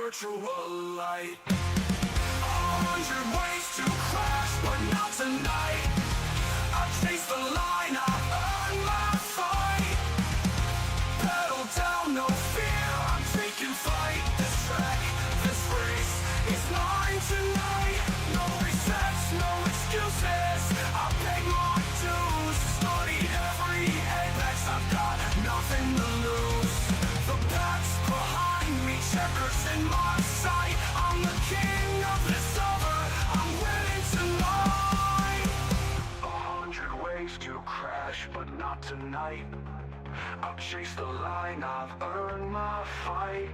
virtual light. 100 ways to crash, but not tonight. I chase the line, I earn my fight. Pedal down, no fear, I'm taking flight. This track, this race, is mine tonight. No resets, no excuses, I paid my dues. Studied every apex, I've got nothing to lose. The pack's behind me, checkers in my sight. I'm the king of this over, I'm winning tonight. 100 ways to crash, but not tonight. I've chased the line, I've earned my fight.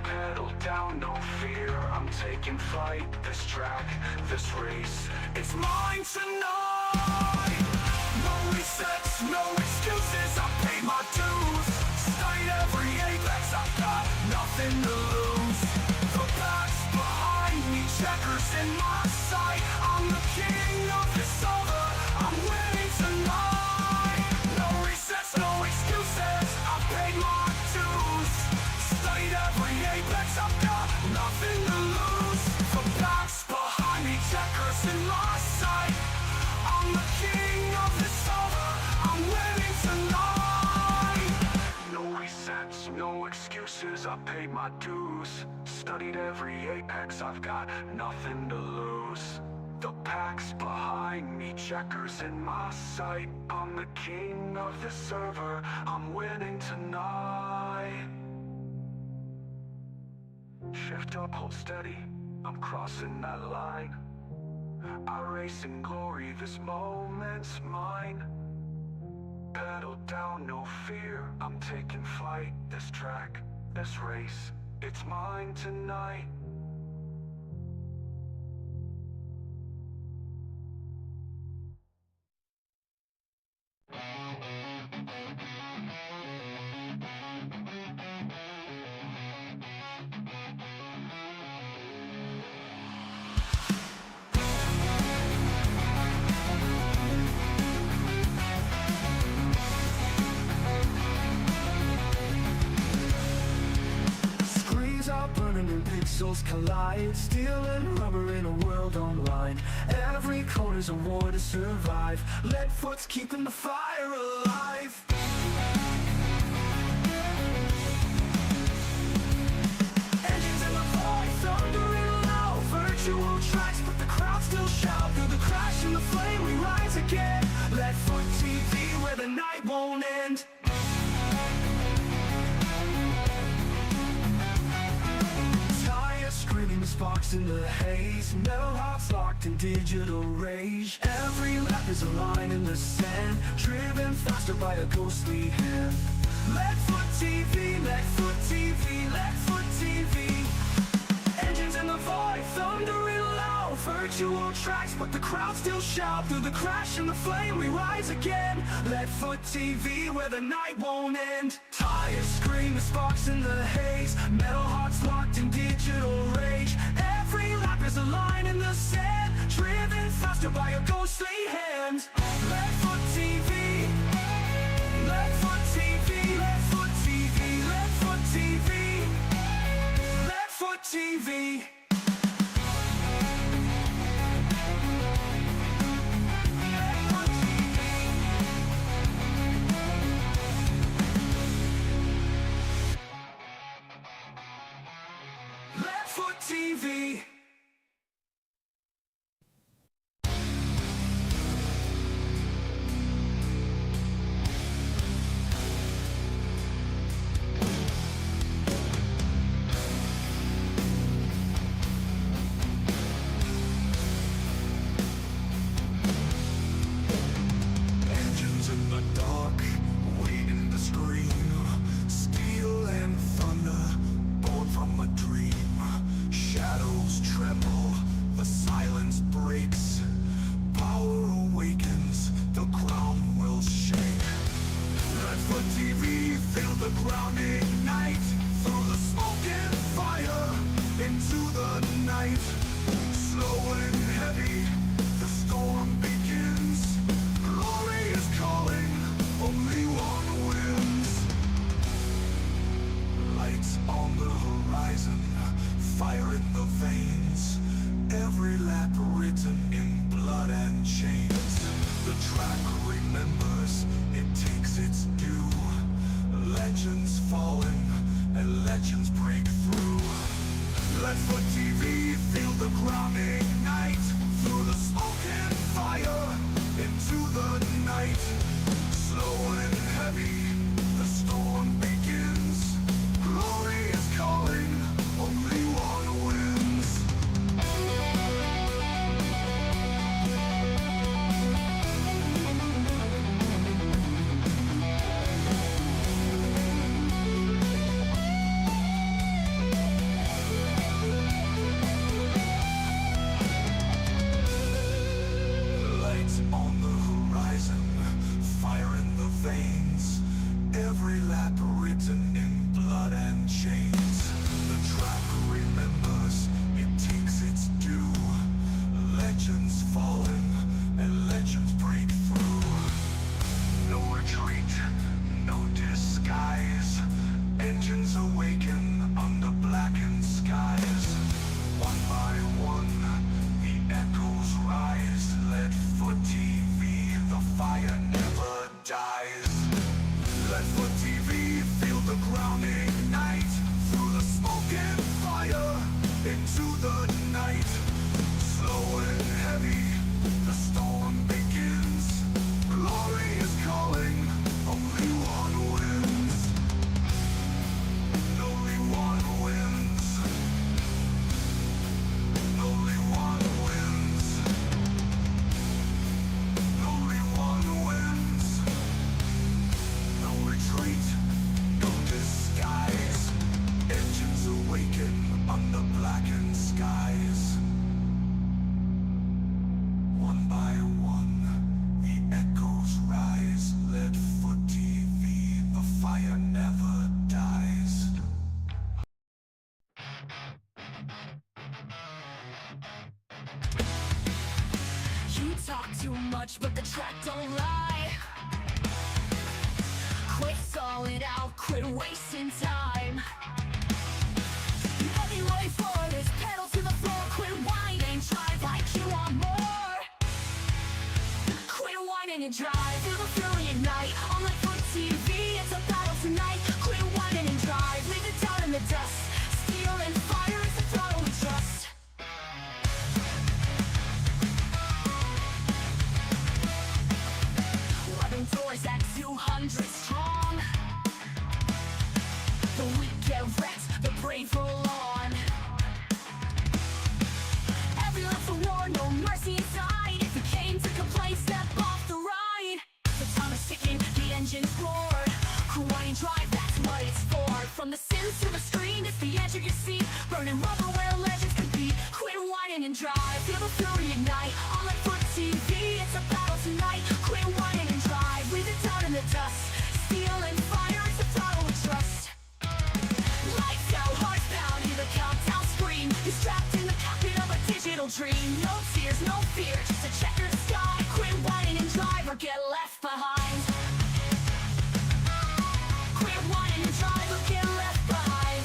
Pedal down, no fear, I'm taking flight. This track, this race, it's mine tonight. No resets, no excuses, I paid my dues. Studied every apex, I've got nothing to lose. The pack's behind me, checkers in my sight. I'm the king of this over, I'm winning tonight. No resets, no excuses, I paid my dues. Studied every apex, I've got nothing to lose. The pack's behind me, checkers in my sight. I'm the king of this over, I'm winning tonight. No resets, no excuses, I paid my dues. Studied every apex, I've got nothing to lose. The pack's behind me, checkers in my sight. I'm the king of this server, I'm winning tonight. Shift up, hold steady, I'm crossing that line. I race in glory, this moment's mine. Pedal down, no fear, I'm taking flight. This track, this race, it's mine tonight. Burning and pixels collide. Steel and rubber in a world online. Every corner's a war to survive. Leadfoot's keeping the fire alive. Engines in the void, thundering loud. Virtual tracks, but the crowd still shout. Through the crash and the flame we rise again. Leadfoot TV, where the night won't end. Screaming sparks in the haze. Metal hearts locked in digital rage. Every lap is a line in the sand, driven faster by a ghostly hand. Leadfoot TV, Leadfoot TV, Leadfoot TV. Engines in the void, thundering loud. Virtual tracks, but the crowd still shout. Through the crash and the flame we rise again. Leadfoot TV, where the night won't end. Tires scream, the sparks in the haze. Metal hearts locked in digital rage. Every lap is a line in the sand, driven faster by a ghostly hand. Leadfoot TV, Leadfoot TV, Leadfoot TV, Leadfoot TV, Leadfoot TV. Leadfoot TV. Engines in the dark, waiting to scream. Steel and thunder, born from a dream. Shadows tremble, the silence breaks. Power awakens, the ground will shake. Leadfoot TV, feel the ground ignite. Through the smoke and fire, into the night. Slow and heavy, the storm begins. Glory is calling, only one wins. Lights on the horizon, fire in the veins, every lap written in blood and chains. The track remembers, it takes its due. Legends falling and legends break through. Let foot TV feel the ground ignite, through the smoke and fire, into the night. Slow and heavy, the storm begins. Glory is calling, only one wins. Lights on the horizon, fire in the veins, every lap written in blood and chains. The track remembers, it takes its due. Legends fallen and legends break through. No retreat, no disguise. Engines awaken under blackened skies. One by one, the echoes rise. Let foot TV, the fire never dies. Let foot TV feel the ground ignite, through the smoke and fire, into the night. Slow and heavy, the storm begins. Glory is calling, only one wins. Only one wins. Only one wins. Only one wins. No retreat, no disguise. Engines awaken under blackened skies. One by one, the echoes rise. Let foot TV, the fire never dies. You talk too much, but the track don't lie. Quit stalling out, quit wasting time. The only way forward is pedal to the floor. Quit whining, drive like you want more. Quit whining and drive, feel the fury ignite. On the foot TV, it's a battle tonight. Quit whining and drive, leave it down in the dust. Steel and fire is the throttle we trust. Webbing doors at 200 strong. The weak get wrecked, the brave roll on. Every life's a war, no mercy inside. If you came to complain, step off the ride. The time is ticking, the engines roar. Whining drive, that's what it's for. From the sims to the screen, it's the edge of your seat. Burning rubber where legends compete. Quit whining and drive, feel the fury ignite. On the foot TV, it's a battle tonight. Quit whining and drive, leave it down in the dust. Steel and fire, it's the throttle we trust. Lights out, hearts bound, hear the countdown scream. You're strapped in the cockpit of a digital dream. No tears, no fear, just a checkered sky. Quit whining and drive or get left behind. Quit whining and drive or get left behind.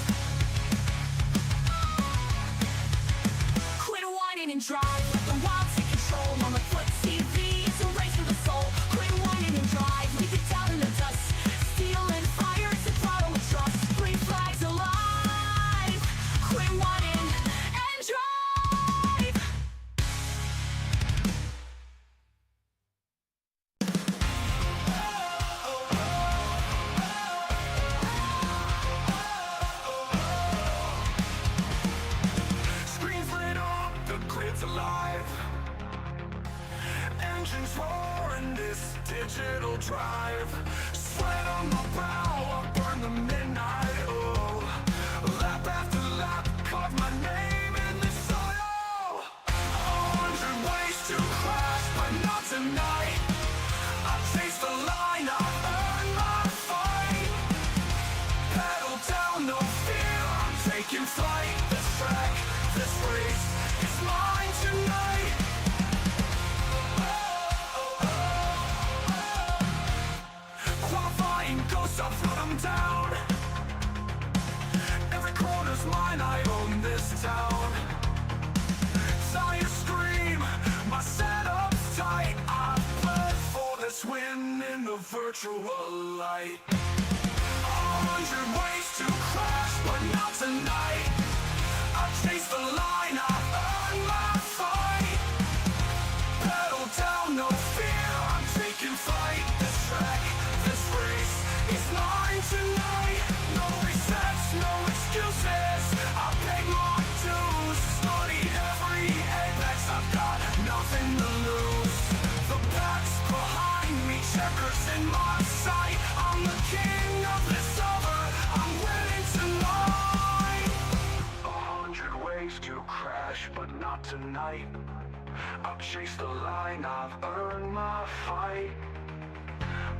Quit whining and drive, let the wild take control. On the foot TV, it's a race for the soul. Quit whining and drive, leave it down in the dust. Steel and fire, it's the throttle we trust. Green flags alive. Quit whining and drive. Screens lit up, the grid's alive. Engines roar in this digital drive. Sweat on my brow, I burn the midnight oil. Lap after lap, carve my name in the soil. 100 ways to crash, but not tonight. I chase the line, I earn my fight. Pedal down, no fear, I'm taking flight. This track, this race, is mine tonight. Qualifying ghosts, I've run them down. Every corner's mine, I own this town. virtual light. On your ways to crash, but not tonight. I chase the line, I earn my fight. Pedal down, no fear, I'm taking flight. This track, this race is mine tonight. No resets, no excuses. I pay my dues. Studied every apex, I've got nothing to lose. The pack's behind me, checkers in my sight. I'm the king of this over, I'm winning tonight. 100 ways to crash, but not tonight. I've chased the line, I've earned my fight.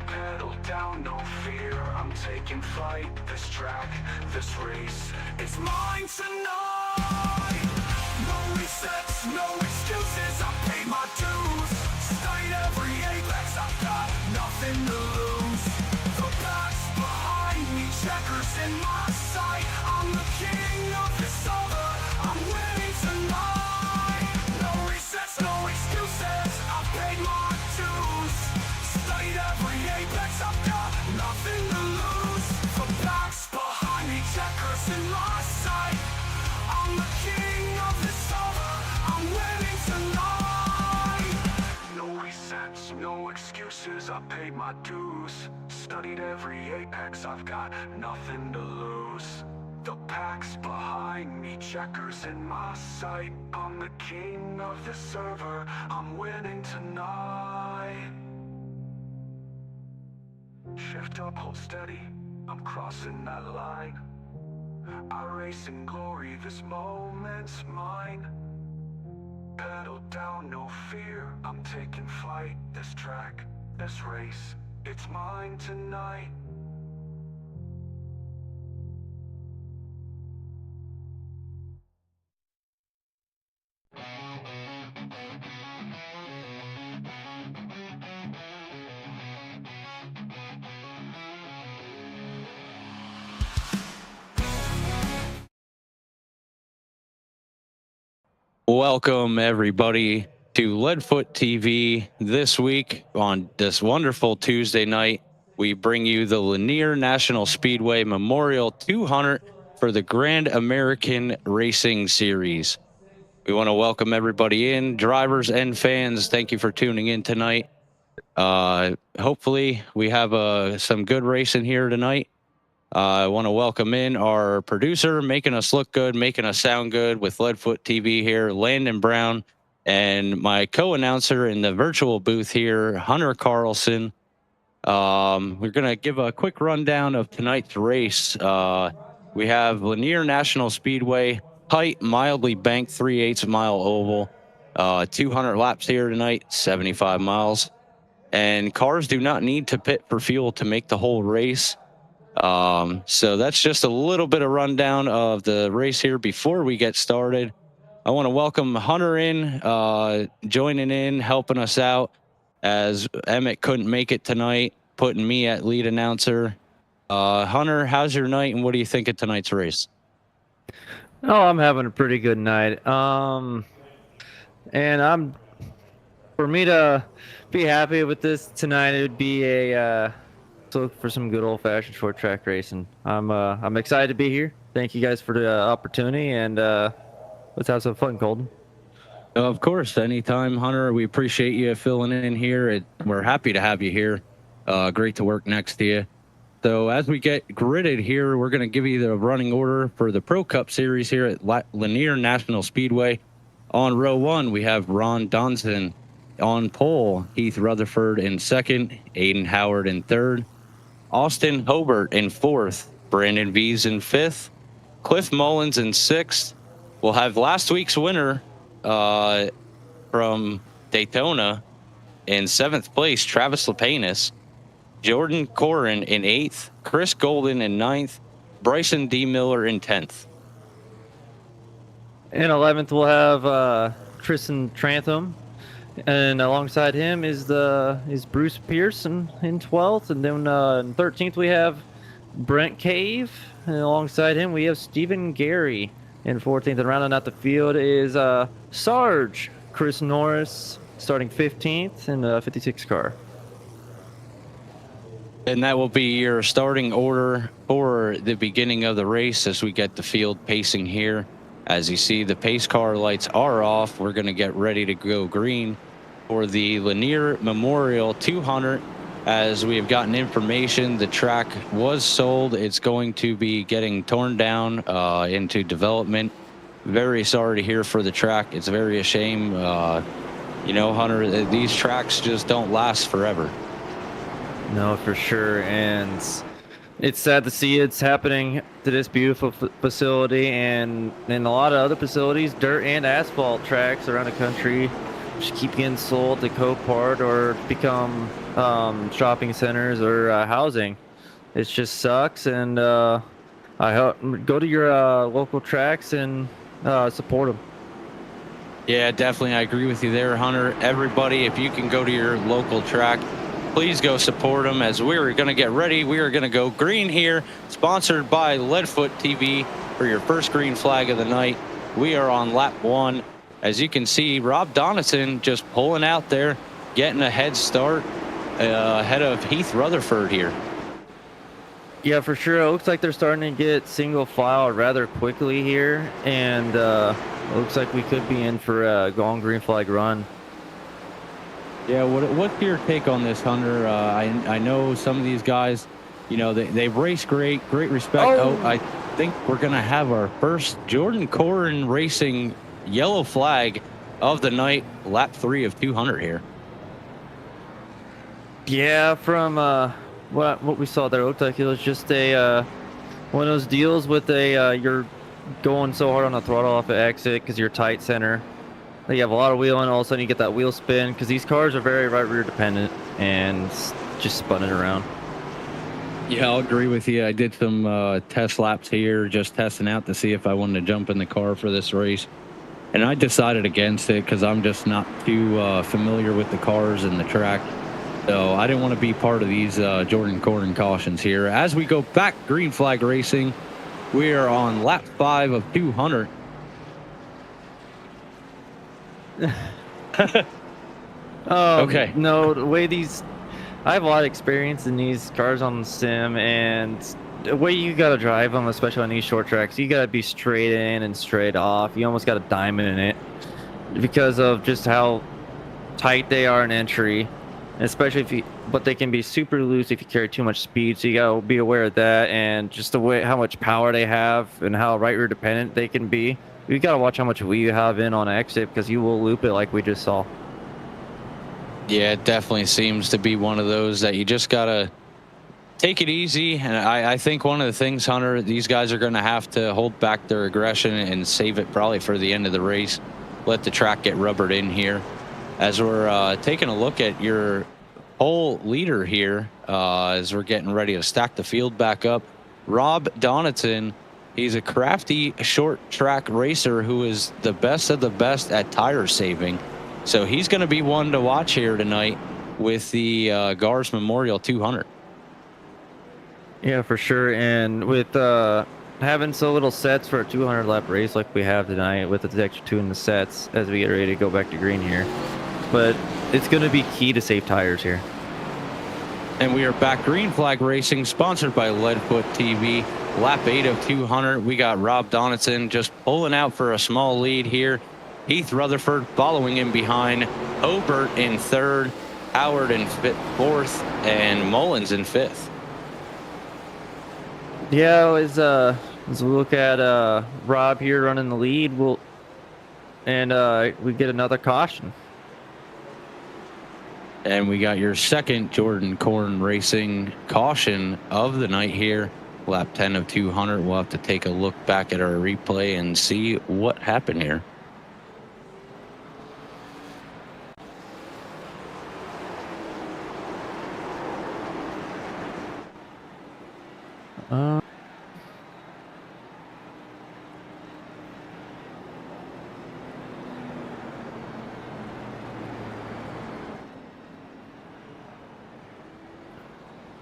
Pedal down, no fear, I'm taking flight. This track, this race, it's mine tonight. No resets, no excuses, I pay my dues. Studied every apex, I've got nothing to lose. The pack's behind me, checkers in my sight. I'm the king of this over, I'm winning tonight. No resets, no excuses, I paid my dues. Studied every apex, I've got nothing to lose. The pack's behind me, checkers in my sight. I'm the king of this over, I'm winning tonight. No resets, no excuses, I paid my dues. Studied every apex, I've got nothing to lose. The pack's behind me, checkers in my sight. I'm the king of the server, I'm winning tonight. Shift up, hold steady, I'm crossing that line. I race in glory, this moment's mine. Pedal down, no fear, I'm taking flight. This track, this race, it's mine tonight. Welcome, everybody, to Leadfoot TV. This week, on this wonderful Tuesday night, we bring you the Lanier National Speedway Memorial 200 for the Grand American Racing Series. We want to welcome everybody in, drivers and fans. Thank you for tuning in tonight. Hopefully, we have some good racing here tonight. I want to welcome in our producer, making us look good, making us sound good with Leadfoot TV here, Landon Brown, and my co-announcer in the virtual booth here, Hunter Carlson. We're going to give a quick rundown of tonight's race. We have Lanier National Speedway, height, mildly banked 3/8 mile oval, 200 laps here tonight, 75 miles. And cars do not need to pit for fuel to make the whole race. So that's just a little bit of rundown of the race here before we get started. I want to welcome Hunter in, joining in, helping us out as Emmett couldn't make it tonight, putting me at lead announcer. Hunter, how's your night and what do you think of tonight's race? Oh, I'm having a pretty good night. And for me to be happy with this tonight, it would be to look for some good old-fashioned short track racing. I'm excited to be here. Thank you guys for the opportunity, and let's have some fun, Colton. Of course, anytime, Hunter. We appreciate you filling in here. We're happy to have you here. Great to work next to you. So as we get gridded here, we're going to give you the running order for the Pro Cup Series here at Lanier National Speedway. On row one, we have Ron Donson. On pole, Heath Rutherford in second, Aiden Howard in third, Austin Hobart in fourth, Brandon Vees in fifth, Cliff Mullins in sixth. We'll have last week's winner from Daytona in seventh place, Travis Lepanis, Jordan Corin in eighth, Chris Golden in ninth, Bryson D. Miller in 10th. In 11th, we'll have Tristan Trantham. And alongside him is Bruce Pearson in 12th. And then in 13th, we have Brent Cave. And alongside him, we have Stephen Gary in 14th. And rounding out the field is Sarge Chris Norris starting 15th in the 56 car. And that will be your starting order for the beginning of the race as we get the field pacing here. As you see, the pace car lights are off. We're going to get ready to go green for the Lanier Memorial 200. As we have gotten information, the track was sold. It's going to be getting torn down into development. Very sorry to hear for the track. It's very a shame. You know, Hunter, these tracks just don't last forever. No, for sure. And it's sad to see it's happening to this beautiful facility and a lot of other facilities, dirt and asphalt tracks around the country just keep getting sold to Copart or become shopping centers or housing. It just sucks. And I hope go to your local tracks and support them. Yeah, definitely. I agree with you there, Hunter. Everybody, if you can go to your local track, please go support them. As we're going to get ready, we are going to go green here, sponsored by Leadfoot TV for your first green flag of the night. We are on lap 1. As you can see, Rob Donaldson just pulling out there, getting a head start ahead of Heath Rutherford here. Yeah, for sure. It looks like they're starting to get single file rather quickly here, and it looks like we could be in for a going green flag run. Yeah, what's your take on this, Hunter? I know some of these guys, you know, they race great respect. Oh, I think we're going to have our first Jordan Corrin Racing yellow flag of the night, lap 3 of 200 here. Yeah, from what we saw there, it looked like it was just a one of those deals with a you're going so hard on the throttle off the exit because you're tight center. You have a lot of wheeling, all of a sudden you get that wheel spin because these cars are very right rear dependent and just spun it around. Yeah, I'll agree with you. I did some test laps here, just testing out to see if I wanted to jump in the car for this race. And I decided against it because I'm just not too familiar with the cars and the track. So I didn't want to be part of these Jordan Corrin cautions here. As we go back green flag racing, we are on lap 5 of 200. Okay. No, the way I have a lot of experience in these cars on the sim, and the way you gotta drive them, especially on these short tracks, you gotta be straight in and straight off. You almost got a diamond in it because of just how tight they are in entry, especially but they can be super loose if you carry too much speed. So you gotta be aware of that, and just the way how much power they have and how right rear dependent they can be. You gotta watch how much wheel you have in on exit because you will loop it like we just saw. Yeah, it definitely seems to be one of those that you just gotta take it easy. And I think one of the things, Hunter, these guys are going to have to hold back their aggression and save it probably for the end of the race. Let the track get rubbered in here. As we're taking a look at your whole leader here, as we're getting ready to stack the field back up, Rob Donaldson. He's a crafty short track racer who is the best of the best at tire saving. So he's going to be one to watch here tonight with the GARS Memorial 200. Yeah, for sure. And with having so little sets for a 200 lap race like we have tonight, with the extra 2 in the sets as we get ready to go back to green here. But it's going to be key to save tires here. And we are back green flag racing, sponsored by Leadfoot TV. Lap 8 of 200. We got Rob Donaldson just pulling out for a small lead here. Heath Rutherford following him behind. Hobart in 3rd. Howard in 4th. And Mullins in 5th. Yeah, as we look at Rob here running the lead, we get another caution. And we got your second Jordan Corrin Racing caution of the night here. Lap 10 of 200. We'll have to take a look back at our replay and see what happened here.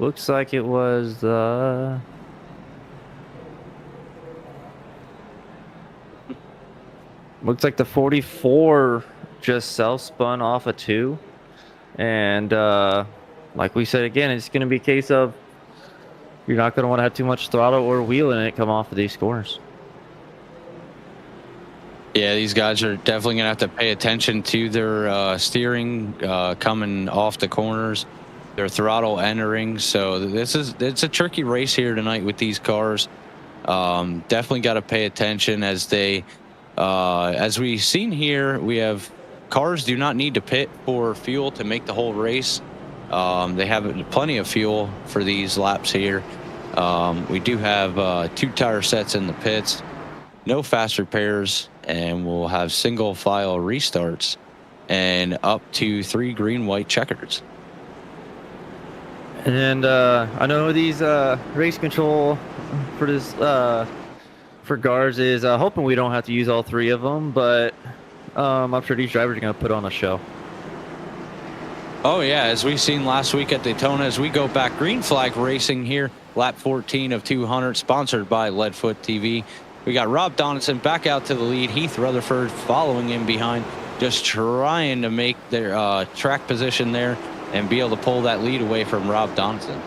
Looks like it was looks like the 44 just self-spun off a 2, and like we said again, it's going to be a case of you're not going to want to have too much throttle or wheel in it come off of these corners. Yeah, these guys are definitely going to have to pay attention to their steering coming off the corners, their throttle entering. So it's a tricky race here tonight with these cars. Definitely got to pay attention as we've seen here. We have cars do not need to pit for fuel to make the whole race. They have plenty of fuel for these laps here. We do have 2 tire sets in the pits, no fast repairs, and we'll have single file restarts and up to 3 green, white checkers. And I know these race control for this for GARS is hoping we don't have to use all 3 of them, but I'm sure these drivers are going to put on a show. Oh yeah, as we've seen last week at Daytona, as we go back, green flag racing here, lap 14 of 200, sponsored by Leadfoot TV. We got Rob Donaldson back out to the lead, Heath Rutherford following in behind, just trying to make their track position there and be able to pull that lead away from Rob Donaldson.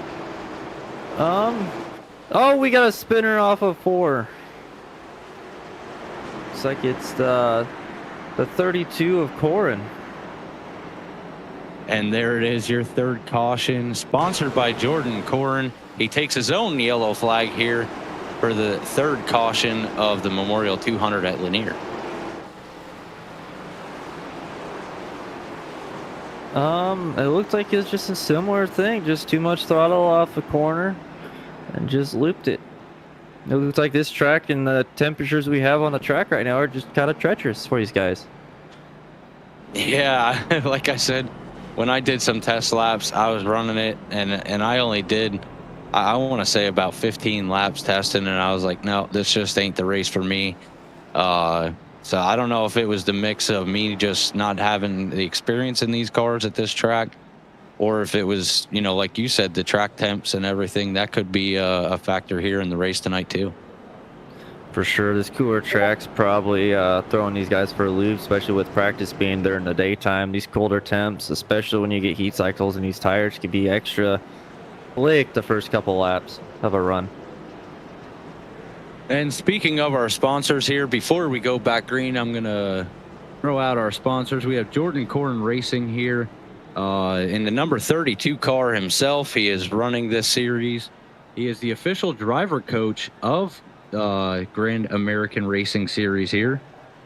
Oh, we got a spinner off of 4. Looks like it's the 32 of Corin. And there it is, your 3rd caution, sponsored by Jordan Corin. He takes his own yellow flag here for the 3rd caution of the Memorial 200 at Lanier. It looks like it's just a similar thing, just too much throttle off the corner and just looped it. It looks like this track and the temperatures we have on the track right now are just kind of treacherous for these guys. Yeah, like I said, when I did some test laps, I was running it, and I only did, I want to say about 15 laps testing, and I was like, no, this just ain't the race for me. So I don't know if it was the mix of me just not having the experience in these cars at this track, or if it was, you know, like you said, the track temps and everything. That could be a factor here in the race tonight too. For sure, this cooler track's probably throwing these guys for a loop, especially with practice being during the daytime. These colder temps, especially when you get heat cycles in these tires, can be extra slick the first couple laps of a run. And speaking of our sponsors here, before we go back green, I'm going to throw out our sponsors. We have Jordan Corin Racing here in the number 32 car himself. He is running this series. He is the official driver coach of Grand American Racing Series here.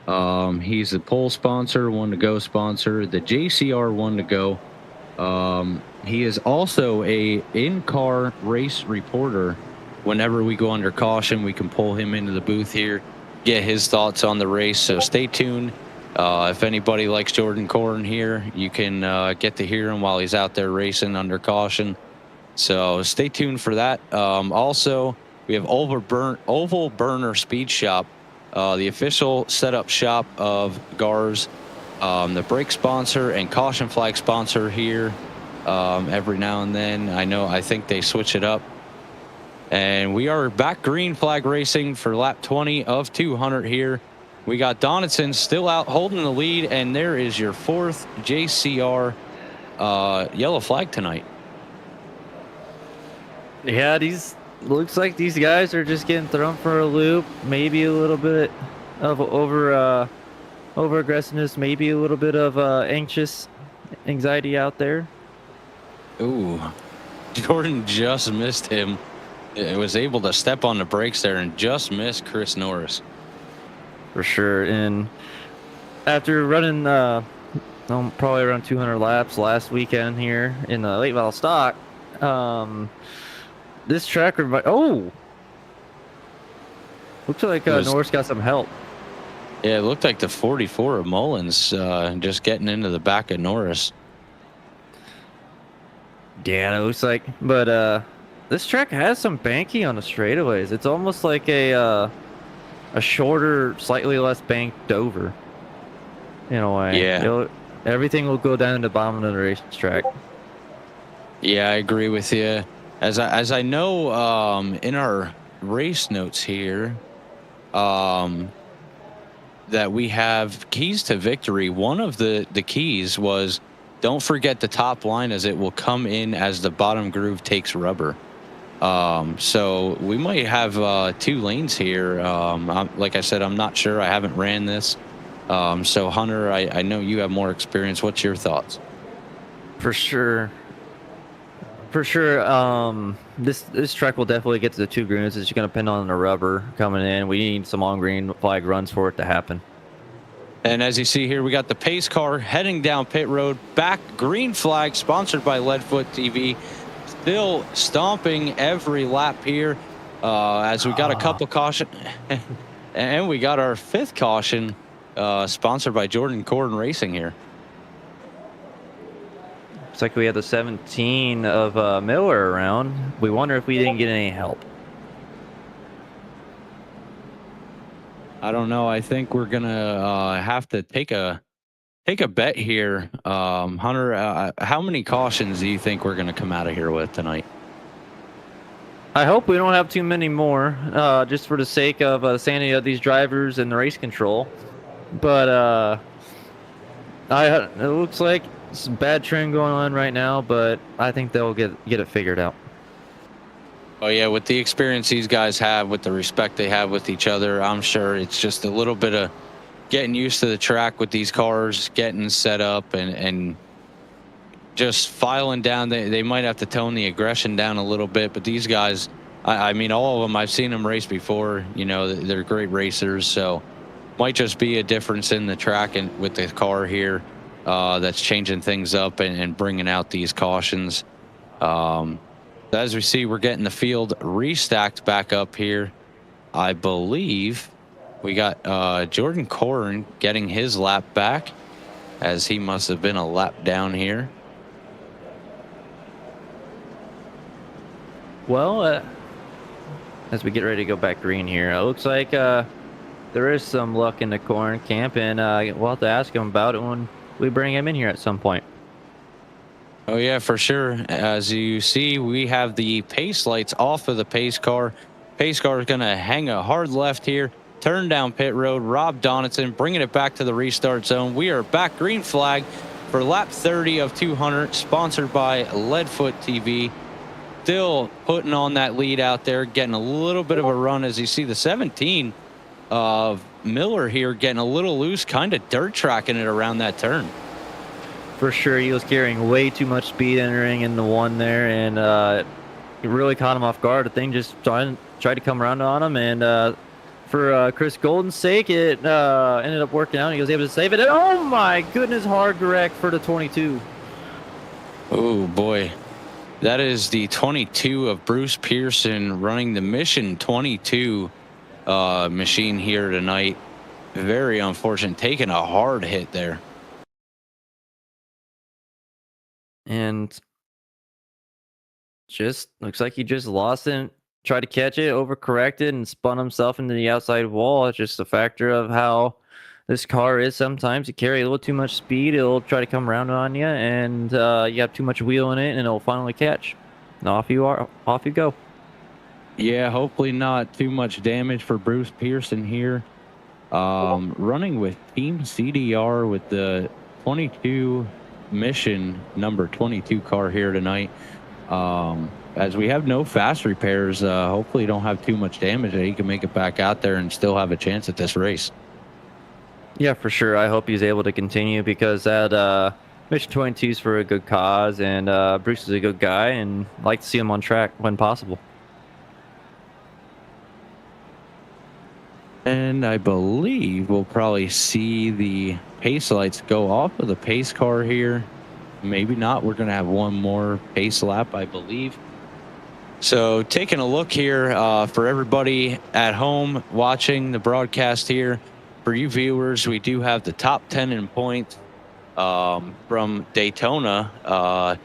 He's the pole sponsor, One to Go sponsor, the JCR One to Go. He is also a in-car race reporter. Whenever we go under caution, we can pull him into the booth here, get his thoughts on the race. So stay tuned. If anybody likes Jordan Corin here, you can get to hear him while he's out there racing under caution. So stay tuned for that. Also, we have Oval Burner Speed Shop, the official setup shop of GARS, the brake sponsor and caution flag sponsor here. Every now and then, I think they switch it up. And we are back green flag racing for lap 20 of 200 here. We got Donaldson still out holding the lead, and there is your 4th JCR yellow flag tonight. Yeah, looks like these guys are just getting thrown for a loop. Maybe a little bit of over aggressiveness, maybe a little bit of anxiety out there. Ooh, Jordan just missed him. It was able to step on the brakes there and just miss Chris Norris. For sure. And after running probably around 200 laps last weekend here in the late model stock, this track looks like Norris got some help. Yeah, it looked like the 44 of Mullins just getting into the back of Norris. Yeah, it looks like, but this track has some banking on the straightaways. It's almost like a shorter, slightly less banked Dover, in a way. Yeah. Everything will go down to the bottom of the racetrack. Yeah, I agree with you. As I know, in our race notes here, that we have keys to victory. One of the keys was don't forget the top line, as it will come in as the bottom groove takes rubber. So we might have 2 lanes here. Like I said, I'm not sure. I haven't ran this. So Hunter, I know you have more experience. What's your thoughts? For sure. This track will definitely get to the 2 grooves. It's going to depend on the rubber coming in. We need some on green flag runs for it to happen. And as you see here, we got the pace car heading down pit road. Back green flag, sponsored by Leadfoot TV. Still stomping every lap here, as we got a couple caution, and we got our 5th caution, sponsored by Jordan Corden Racing here. Looks like we had the 17 of Miller around. We wonder if we didn't get any help. I don't know. I think we're gonna have to take a bet here. Hunter, how many cautions do you think we're gonna come out of here with tonight? I hope we don't have too many more, just for the sake of the sanity of these drivers and the race control. But it looks like it's a bad trend going on right now, but I think they'll get it figured out. Oh yeah, with the experience these guys have, with the respect they have with each other, I'm sure it's just a little bit of getting used to the track with these cars, getting set up, and just filing down. They might have to tone the aggression down a little bit, but these guys, I mean, all of them, I've seen them race before. You know, they're great racers, so might just be a difference in the track and with the car here that's changing things up and bringing out these cautions. As we see, we're getting the field restacked back up here. I believe we got Jordan Corrin getting his lap back, as he must have been a lap down here. Well, as we get ready to go back green here, it looks like there is some luck in the corn camp, and we'll have to ask him about it when we bring him in here at some point. Oh yeah, for sure. As you see, we have the pace lights off of the pace car. Pace car is going to hang a hard left here, turn down pit road. Rob Donaldson bringing it back to the restart zone. We are back green flag for lap 30 of 200, sponsored by Leadfoot TV. Still putting on that lead out there, getting a little bit of a run, as you see the 17 of Miller here getting a little loose, kind of dirt tracking it around that turn. For sure, he was carrying way too much speed entering in the 1 there, and it really caught him off guard. The thing just tried to come around on him, and for Chris Golden's sake, it ended up working out. He was able to save it. And, oh my goodness, hard wreck for the 22. Oh boy. That is the 22 of Bruce Pearson running the Mission 22 machine here tonight. Very unfortunate, taking a hard hit there. And just looks like he just lost it, tried to catch it, overcorrected, and spun himself into the outside wall. It's just a factor of how this car is. Sometimes you carry a little too much speed, it'll try to come around on you, and you have too much wheel in it, and it'll finally catch. And off you go. Yeah, hopefully not too much damage for Bruce Pearson here. Running with Team CDR with the 22 Mission number 22 car here tonight. As we have no fast repairs, hopefully don't have too much damage, that he can make it back out there and still have a chance at this race. Yeah, for sure. I hope he's able to continue, because that Mission 22 is for a good cause, and Bruce is a good guy, and I'd like to see him on track when possible. And I believe we'll probably see the pace lights go off of the pace car here. Maybe not. We're going to have one more pace lap, I believe. So taking a look here for everybody at home watching the broadcast here. For you viewers, we do have the top 10 in points from Daytona.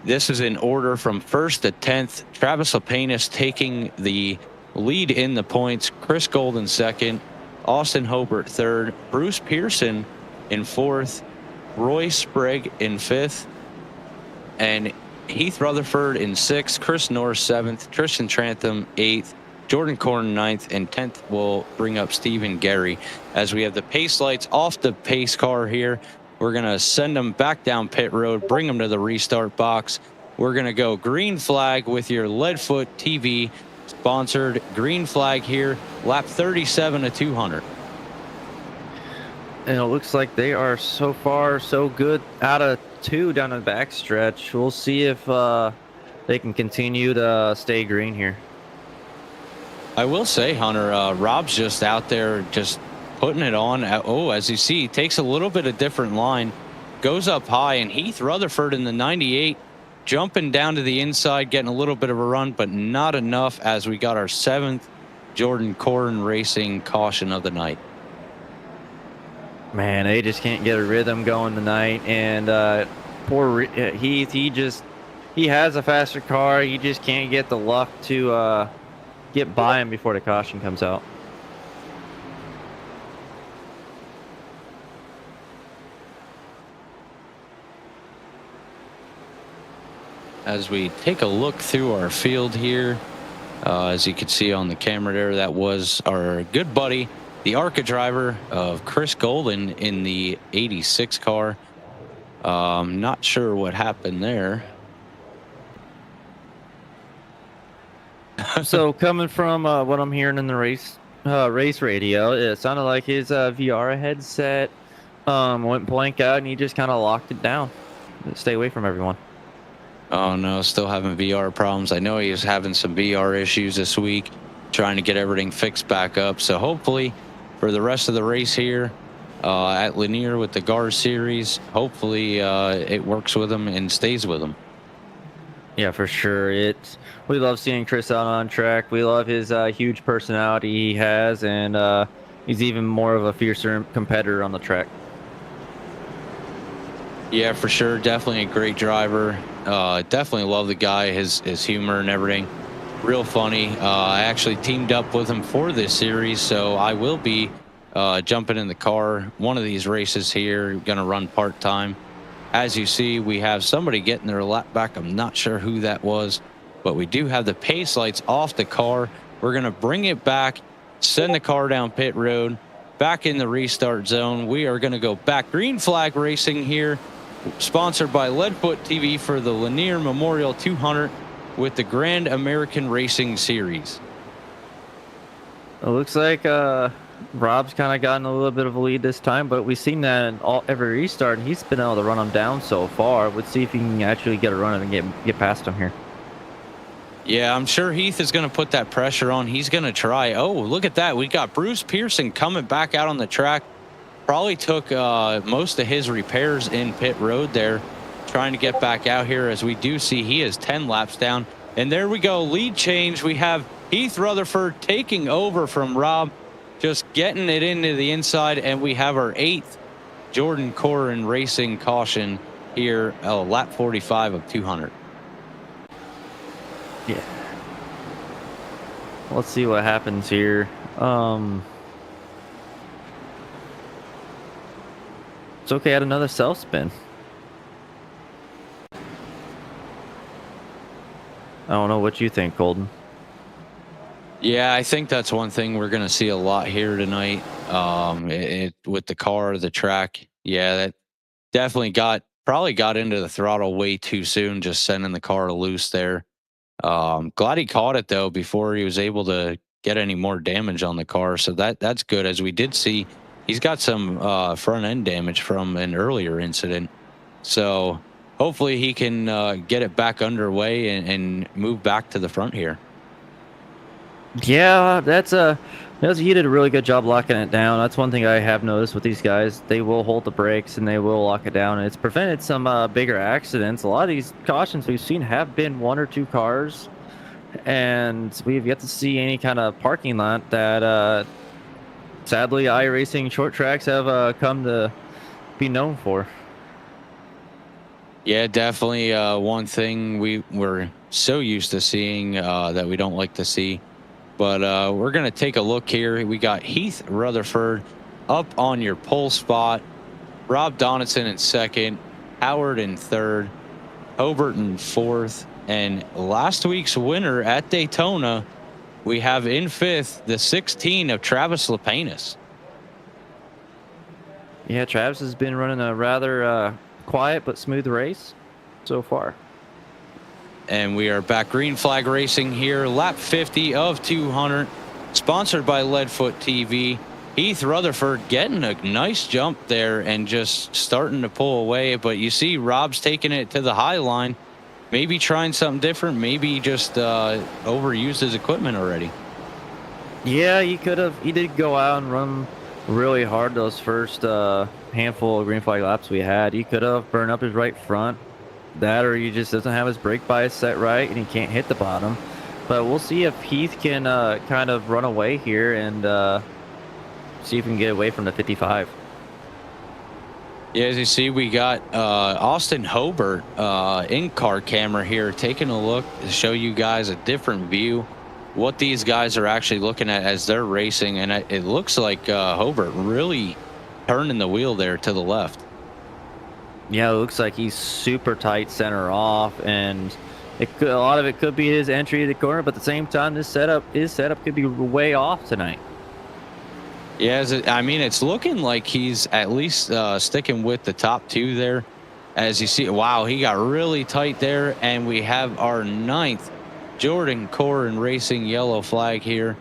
This is in order from 1st to 10th. Travis Lapenas taking the lead in the points. Chris Golden 2nd. Austin Hobart 3rd. Bruce Pearson in 4th. Roy Sprague in 5th. And Heath Rutherford in 6th. Chris Norris 7th. Tristan Trantham 8th. Jordan Corn 9th, and 10th will bring up Stephen Gary, as we have the pace lights off the pace car here. We're going to send them back down pit road, bring them to the restart box. We're going to go green flag with your Leadfoot TV sponsored green flag here, lap 37 to 200. And it looks like they are so far so good out of 2 down the back stretch. We'll see if they can continue to stay green here. I will say, Hunter, Rob's just out there just putting it on. As you see, he takes a little bit of different line, goes up high, and Heath Rutherford in the 98 jumping down to the inside, getting a little bit of a run, but not enough as we got our 7th Jordan Corn Racing caution of the night. Man, they just can't get a rhythm going tonight, and poor Heath, he has a faster car. He just can't get the luck to get by him before the caution comes out. As we take a look through our field here, as you can see on the camera there, that was our good buddy, the ARCA driver of Chris Golden in the 86 car. Not sure what happened there. So coming from what I'm hearing in the race radio, it sounded like his VR headset went blank out, and he just kind of locked it down. Stay away from everyone. Oh no, still having VR problems. I know he was having some VR issues this week, trying to get everything fixed back up. So hopefully for the rest of the race here at Lanier with the GARS series, hopefully it works with him and stays with him. Yeah, for sure. We love seeing Chris out on track. We love his huge personality he has, and he's even more of a fiercer competitor on the track. Yeah, for sure. Definitely a great driver. Definitely love the guy, his humor and everything. Real funny. I actually teamed up with him for this series, so I will be jumping in the car one of these races here. Going to run part-time. As you see, we have somebody getting their lap back. I'm not sure who that was, but we do have the pace lights off the car. We're going to bring it back, send the car down pit road, back in the restart zone. We are going to go back green flag racing here, sponsored by Leadfoot TV for the Lanier Memorial 200 with the Grand American Racing Series. It looks like Rob's kind of gotten a little bit of a lead this time, but we've seen that in every restart, and he's been able to run him down so far. Let's see if he can actually get a run and get past him here. Yeah, I'm sure Heath is going to put that pressure on. He's going to try. Oh, look at that. We got Bruce Pearson coming back out on the track. Probably took most of his repairs in pit road there, trying to get back out here, as we do see he is 10 laps down. And there we go, lead change. We have Heath Rutherford taking over from Rob, just getting it into the inside, and we have our 8th Jordan Corn Racing caution here, lap 45 of 200. Yeah. Let's see what happens here. It's okay, add another self spin. I don't know what you think, Colton. Yeah, I think that's one thing we're going to see a lot here tonight. With the car, the track. Yeah, that definitely probably got into the throttle way too soon, just sending the car loose there. Glad he caught it though before he was able to get any more damage on the car. So that's good, as we did see he's got some front end damage from an earlier incident. So hopefully he can get it back underway and move back to the front here. Yeah, he did a really good job locking it down. That's one thing I have noticed with these guys. They will hold the brakes and they will lock it down. And it's prevented some bigger accidents. A lot of these cautions we've seen have been 1 or 2 cars, and we've yet to see any kind of parking lot that sadly iRacing short tracks have come to be known for. Yeah, definitely one thing we're so used to seeing that we don't like to see. But we're going to take a look here. We got Heath Rutherford up on your pole spot, Rob Donaldson in 2nd, Howard in 3rd, Hobart in 4th, and last week's winner at Daytona, we have in 5th the 16 of Travis Lapanis. Yeah, Travis has been running a rather quiet but smooth race so far. And we are back green flag racing here. Lap 50 of 200, sponsored by Leadfoot TV. Heath Rutherford getting a nice jump there and just starting to pull away. But you see Rob's taking it to the high line. Maybe trying something different. Maybe just overused his equipment already. Yeah, he could have. He did go out and run really hard those first handful of green flag laps we had. He could have burned up his right front. That, or he just doesn't have his brake bias set right and he can't hit the bottom. But we'll see if Heath can kind of run away here and see if we can get away from the 55. Yeah, as you see, we got Austin Hobart in-car camera here taking a look to show you guys a different view, what these guys are actually looking at as they're racing. And it looks like Hobart really turning the wheel there to the left. Yeah, it looks like he's super tight center off, and a lot of it could be his entry to the corner, but at the same time, his setup could be way off tonight. Yeah, I mean, it's looking like he's at least sticking with the top two there. As you see, wow, he got really tight there, and we have our 9th Jordan Corrin Racing yellow flag here,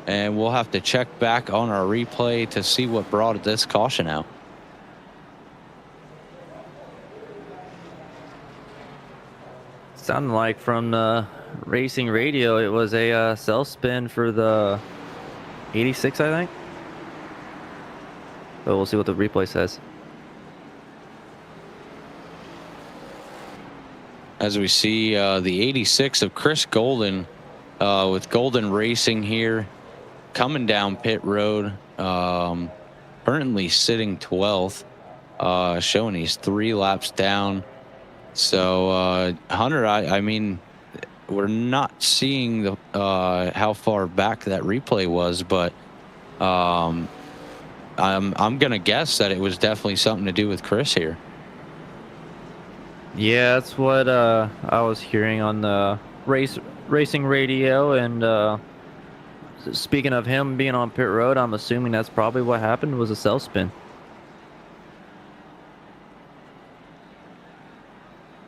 and we'll have to check back on our replay to see what brought this caution out. Sounded like from the racing radio, it was a self spin for the 86, I think. But we'll see what the replay says. As we see the 86 of Chris Golden with Golden Racing here coming down pit road, currently sitting 12th, showing he's 3 laps down. So Hunter, I mean, we're not seeing the how far back that replay was, but I'm gonna guess that it was definitely something to do with Chris here. Yeah, that's what I was hearing on the racing radio. And speaking of him being on pit road, I'm assuming that's probably what happened, was a self spin.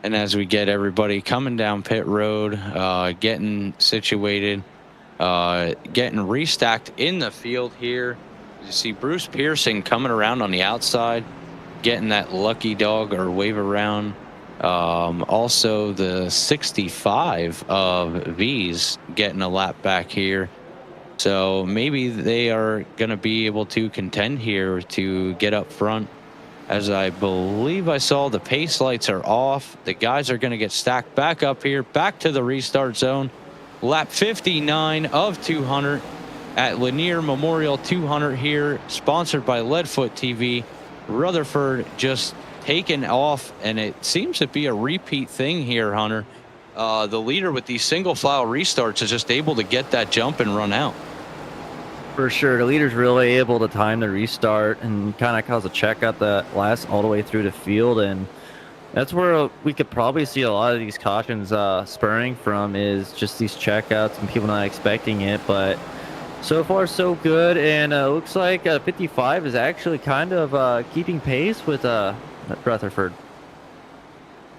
And as we get everybody coming down pit road, getting situated, getting restacked in the field here, you see Bruce Pearson coming around on the outside, getting that lucky dog or wave around. Also, the 65 of V's getting a lap back here. So maybe they are going to be able to contend here to get up front. As I believe I saw, the pace lights are off. The guys are going to get stacked back up here, back to the restart zone. Lap 59 of 200 at Lanier Memorial 200 here, sponsored by Leadfoot TV. Rutherford just taken off, and it seems to be a repeat thing here, Hunter. The leader with these single file restarts is just able to get that jump and run out. For sure, the leader's really able to time the restart and kind of cause a check out that last all the way through the field, and that's where we could probably see a lot of these cautions spurring from, is just these checkouts and people not expecting it. But so far so good, and looks like 55 is actually kind of keeping pace with Rutherford.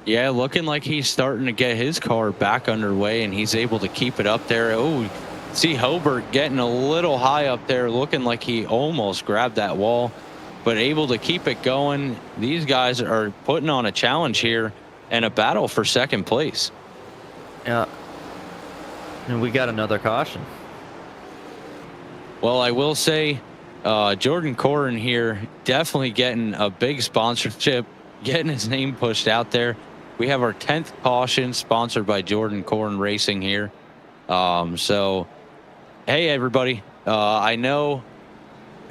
Yeah, looking like he's starting to get his car back underway, and he's able to keep it up there. Oh, see Hobart getting a little high up there, looking like he almost grabbed that wall, but able to keep it going. These guys are putting on a challenge here and a battle for second place. Yeah, and we got another caution. Well, I will say Jordan Corrin here definitely getting a big sponsorship, getting his name pushed out there. We have our 10th caution sponsored by Jordan Corrin Racing here. So, hey, everybody, I know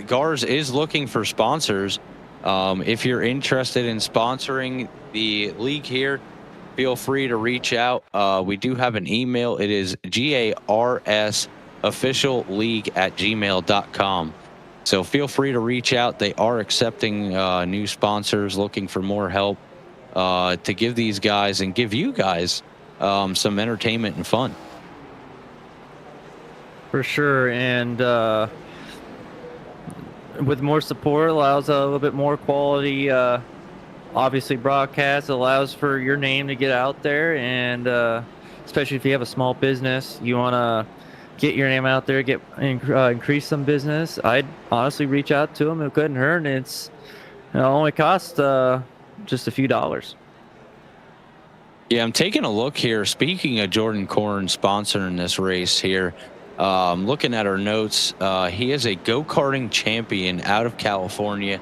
GARS is looking for sponsors. If you're interested in sponsoring the league here, feel free to reach out. We do have an email. It is garsofficialleague@gmail.com. So feel free to reach out. They are accepting new sponsors, looking for more help to give these guys and give you guys some entertainment and fun. For sure, and with more support, allows a little bit more quality, obviously broadcast, allows for your name to get out there, and especially if you have a small business, you want to get your name out there, increase some business. I'd honestly reach out to them. It couldn't hurt, and it only costs just a few dollars. Yeah, I'm taking a look here. Speaking of Jordan Corn sponsoring this race here, looking at our notes, he is a go-karting champion out of California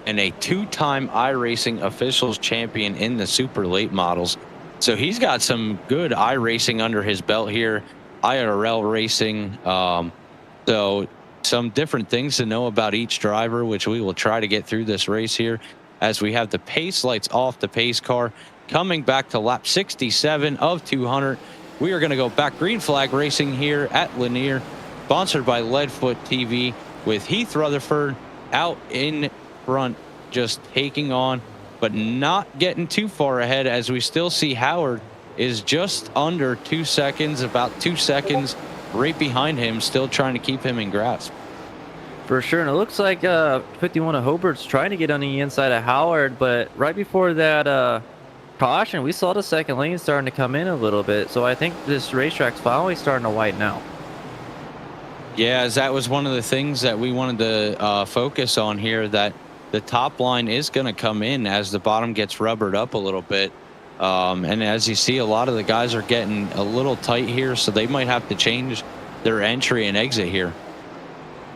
and a two-time iRacing officials champion in the super late models. So he's got some good iRacing under his belt here, IRL racing. So some different things to know about each driver, which we will try to get through this race here as we have the pace lights off the pace car. Coming back to lap 67 of 200, we are going to go back green flag racing here at Lanier, sponsored by Leadfoot TV, with Heath Rutherford out in front, just taking on, but not getting too far ahead, as we still see Howard is just under 2 seconds, about 2 seconds right behind him, still trying to keep him in grasp. For sure, and it looks like 51 of Hobart's trying to get on the inside of Howard, but right before that caution, we saw the second lane starting to come in a little bit, so I think this racetrack's finally starting to widen out. Yeah, as that was one of the things that we wanted to focus on here, that the top line is going to come in as the bottom gets rubbered up a little bit. And as you see, a lot of the guys are getting a little tight here, so they might have to change their entry and exit here.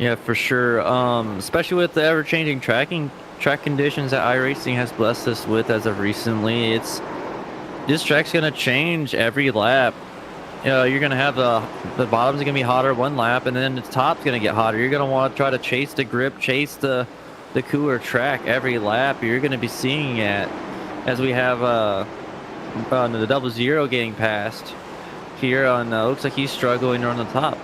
Yeah, for sure, especially with the ever-changing track conditions that iRacing has blessed us with as of recently. This track's going to change every lap. You're going to have the bottom's going to be hotter one lap, and then the top's going to get hotter. You're going to want to try to chase the grip, chase the cooler track every lap. You're going to be seeing it as we have the 00 getting passed here on looks like he's struggling on the top.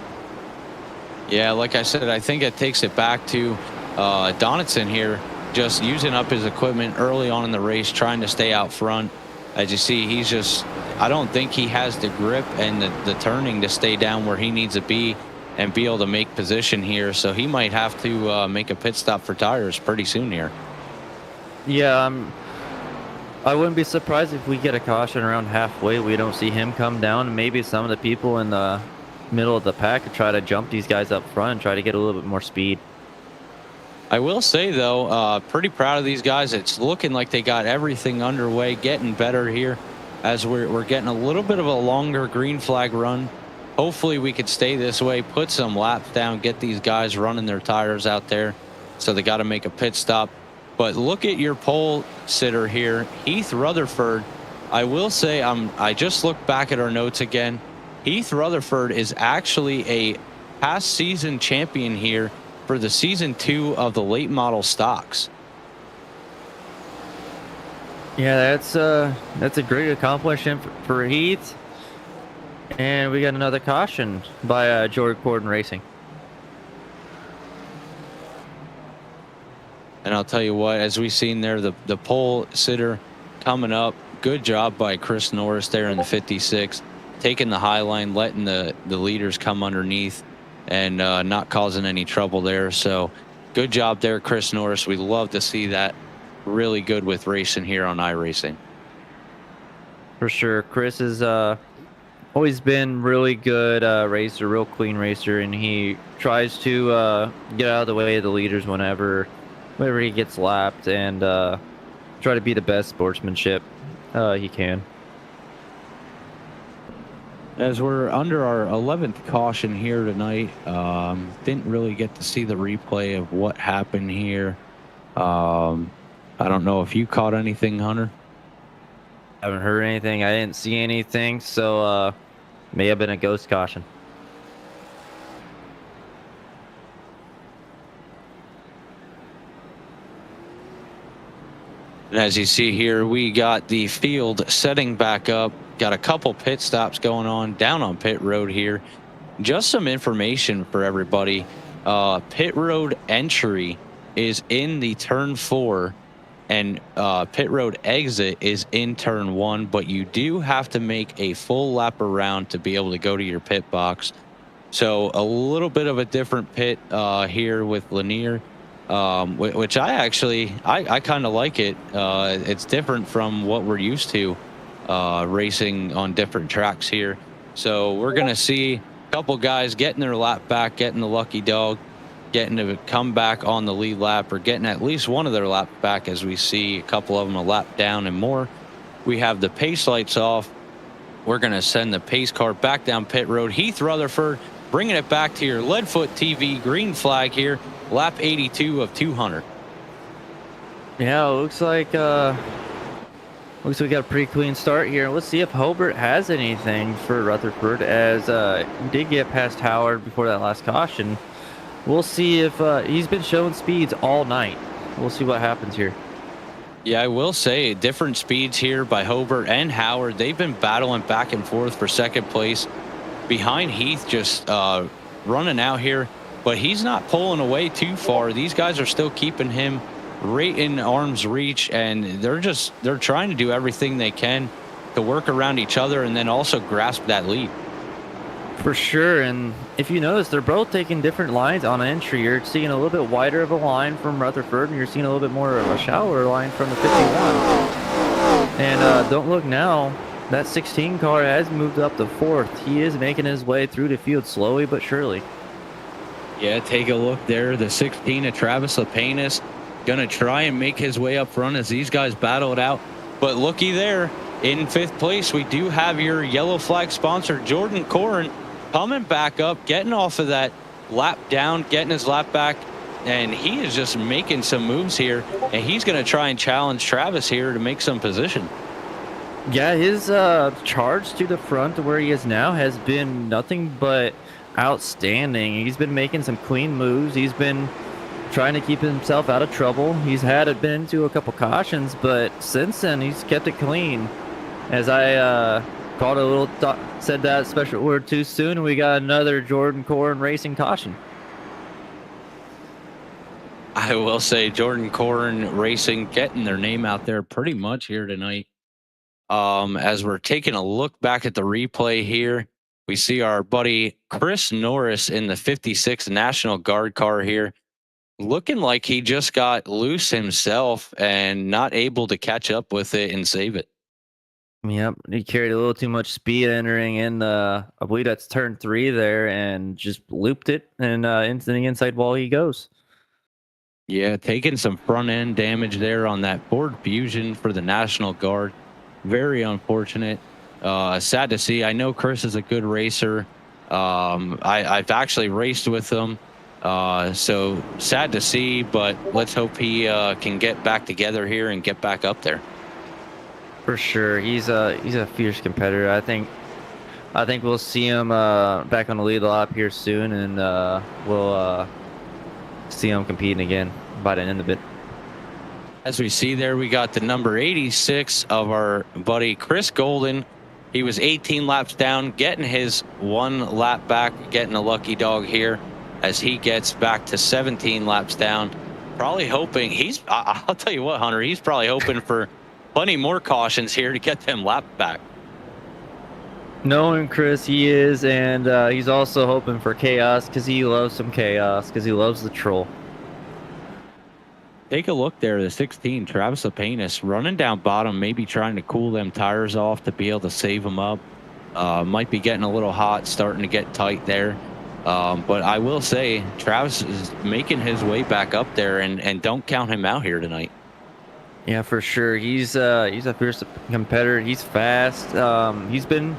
Yeah, like I said, I think it takes it back to Donaldson here, just using up his equipment early on in the race, trying to stay out front. As you see, he's just, I don't think he has the grip and the turning to stay down where he needs to be and be able to make position here. So he might have to make a pit stop for tires pretty soon here. Yeah, I wouldn't be surprised if we get a caution around halfway. We don't see him come down, and maybe some of the people in the middle of the pack could try to jump these guys up front and try to get a little bit more speed. I will say, though, pretty proud of these guys. It's looking like they got everything underway, getting better here as we're getting a little bit of a longer green flag run. Hopefully we could stay this way, put some laps down, get these guys running their tires out there. So they got to make a pit stop. But look at your pole sitter here, Heath Rutherford. I will say, I just looked back at our notes again. Heath Rutherford is actually a past season champion here for the season 2 of the late model stocks. Yeah, that's a great accomplishment for Heath. And we got another caution by Jordan Corden Racing. And I'll tell you what, as we've seen there, the pole sitter coming up, good job by Chris Norris there in the 56, taking the high line, letting the leaders come underneath and not causing any trouble there. So good job there, Chris Norris. We love to see that. Really good with racing here on iRacing. For sure. Chris has always been really good racer, real clean racer, and he tries to get out of the way of the leaders whenever he gets lapped, and try to be the best sportsmanship he can. As we're under our 11th caution here tonight, didn't really get to see the replay of what happened here. I don't know if you caught anything, Hunter. I haven't heard anything. I didn't see anything, so may have been a ghost caution. And as you see here, we got the field setting back up. Got a couple pit stops going on down on pit road here. Just some information for everybody. Pit road entry is in the turn 4, and pit road exit is in turn 1, but you do have to make a full lap around to be able to go to your pit box. So a little bit of a different pit here with Lanier. which I kind of like it. It's different from what we're used to racing on different tracks here. So we're going to see a couple guys getting their lap back, getting the lucky dog, getting to come back on the lead lap, or getting at least one of their laps back, as we see a couple of them a lap down and more. We have the pace lights off. We're going to send the pace car back down pit road. Heath Rutherford bringing it back to your Leadfoot TV green flag here, lap 82 of 200. Yeah, looks like we got a pretty clean start here. Let's see if Hobart has anything for Rutherford, as he did get past Howard before that last caution. We'll see if he's been showing speeds all night. We'll see what happens here. Yeah, I will say different speeds here by Hobart and Howard. They've been battling back and forth for second place behind Heath, just running out here, but he's not pulling away too far. These guys are still keeping him right in arm's reach, and they're trying to do everything they can to work around each other and then also grasp that lead. For sure, and if you notice, they're both taking different lines on entry. You're seeing a little bit wider of a line from Rutherford, and you're seeing a little bit more of a shallower line from the 51. And don't look now, that 16 car has moved up to 4th. He is making his way through the field slowly but surely. Yeah, take a look there. The 16 of Travis Lapenas going to try and make his way up front as these guys battle it out. But looky there, in 5th place, we do have your yellow flag sponsor, Jordan Corrin, coming back up, getting off of that lap down, getting his lap back, and he is just making some moves here, and he's going to try and challenge Travis here to make some position. Yeah, his charge to the front to where he is now has been nothing but outstanding. He's been making some clean moves. He's been trying to keep himself out of trouble. He's been into a couple cautions, but since then he's kept it clean. As I called a little, said that special word too soon, we got another Jordan Corrin Racing caution. I will say Jordan Corrin Racing getting their name out there pretty much here tonight. As we're taking a look back at the replay here, we see our buddy Chris Norris in the 56 National Guard car here, looking like he just got loose himself and not able to catch up with it and save it. Yep, he carried a little too much speed entering in I believe that's turn 3 there, and just looped it, and into the inside wall he goes. Yeah, taking some front end damage there on that Ford Fusion for the National Guard. Very unfortunate. Sad to see. I know Chris is a good racer. I've actually raced with him. So sad to see, but let's hope he can get back together here and get back up there. For sure, he's a fierce competitor. I think we'll see him back on the lead lap here soon, and we'll see him competing again by the end of it. As we see there, we got the number 86 of our buddy Chris Golden. He was 18 laps down, getting his 1 lap back, getting a lucky dog here as he gets back to 17 laps down. Probably hoping I'll tell you what, Hunter, he's probably hoping for plenty more cautions here to get them lap back. Knowing Chris, he is, and he's also hoping for chaos, because he loves some chaos, because he loves the troll. Take a look there, the 16, Travis Lapenas, running down bottom, maybe trying to cool them tires off to be able to save them up. Might be getting a little hot, starting to get tight there. But I will say, Travis is making his way back up there, and don't count him out here tonight. Yeah, for sure. He's a fierce competitor. He's fast. He's been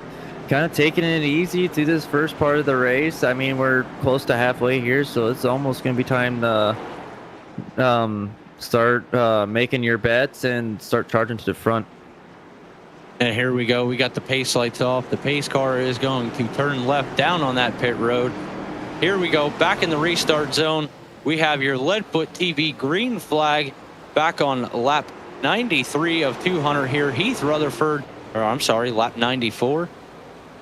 kind of taking it easy through this first part of the race. I mean, we're close to halfway here, so it's almost going to be time to start making your bets and start charging to the front. And here we go. We got the pace lights off. The pace car is going to turn left down on that pit road. Here we go. Back in the restart zone. We have your Leadfoot TV green flag back on lap 93 of 200 here. Lap 94.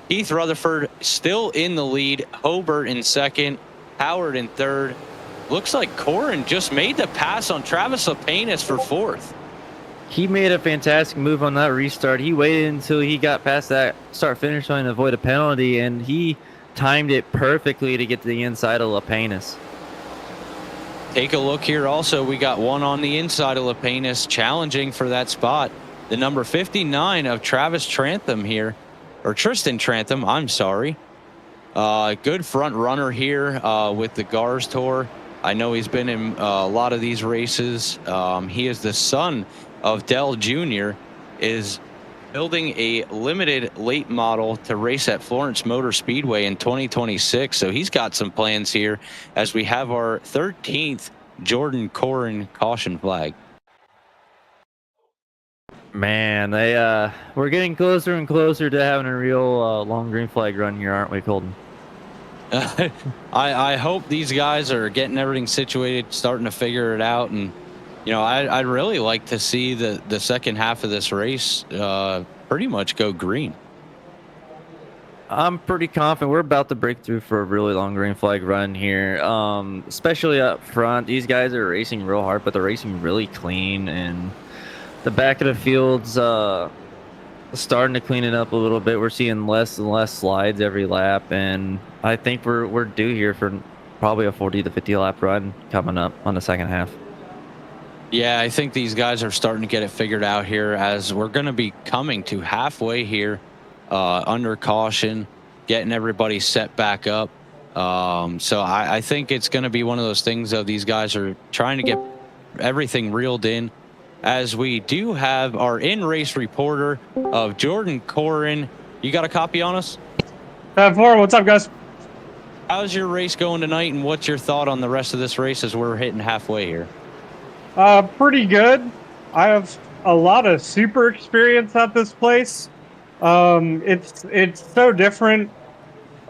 Heath Rutherford still in the lead. Hobart in second. Howard in third. Looks like Corrin just made the pass on Travis Lapenas for 4th. He made a fantastic move on that restart. He waited until he got past that start-finish line to avoid a penalty, and he timed it perfectly to get to the inside of Lapenas. Take a look here. Also, we got one on the inside of Lapenas challenging for that spot. The number 59 of Travis Trantham here, or Tristan Trantham, I'm sorry. Good front runner here with the GARS Tour. I know he's been in a lot of these races. He is the son of Dell Jr., is building a limited late model to race at Florence Motor Speedway in 2026. So he's got some plans here as we have our 13th Jordan Corrin caution flag. Man, we're getting closer and closer to having a real long green flag run here, aren't we, Colton? I hope these guys are getting everything situated, starting to figure it out. And, you know, I'd really like to see the second half of this race pretty much go green. I'm pretty confident we're about to break through for a really long green flag run here, especially up front. These guys are racing real hard, but they're racing really clean, and the back of the field's starting to clean it up a little bit. We're seeing less and less slides every lap, and I think we're due here for probably a 40 to 50 lap run coming up on the second half. Yeah, I think these guys are starting to get it figured out here as we're going to be coming to halfway here under caution, getting everybody set back up. So I think it's going to be one of those things of these guys are trying to get everything reeled in, as we do have our in-race reporter of Jordan Corrin. You got a copy on us? What's up, guys? How's your race going tonight, and what's your thought on the rest of this race as we're hitting halfway here? Pretty good. I have a lot of super experience at this place. It's so different.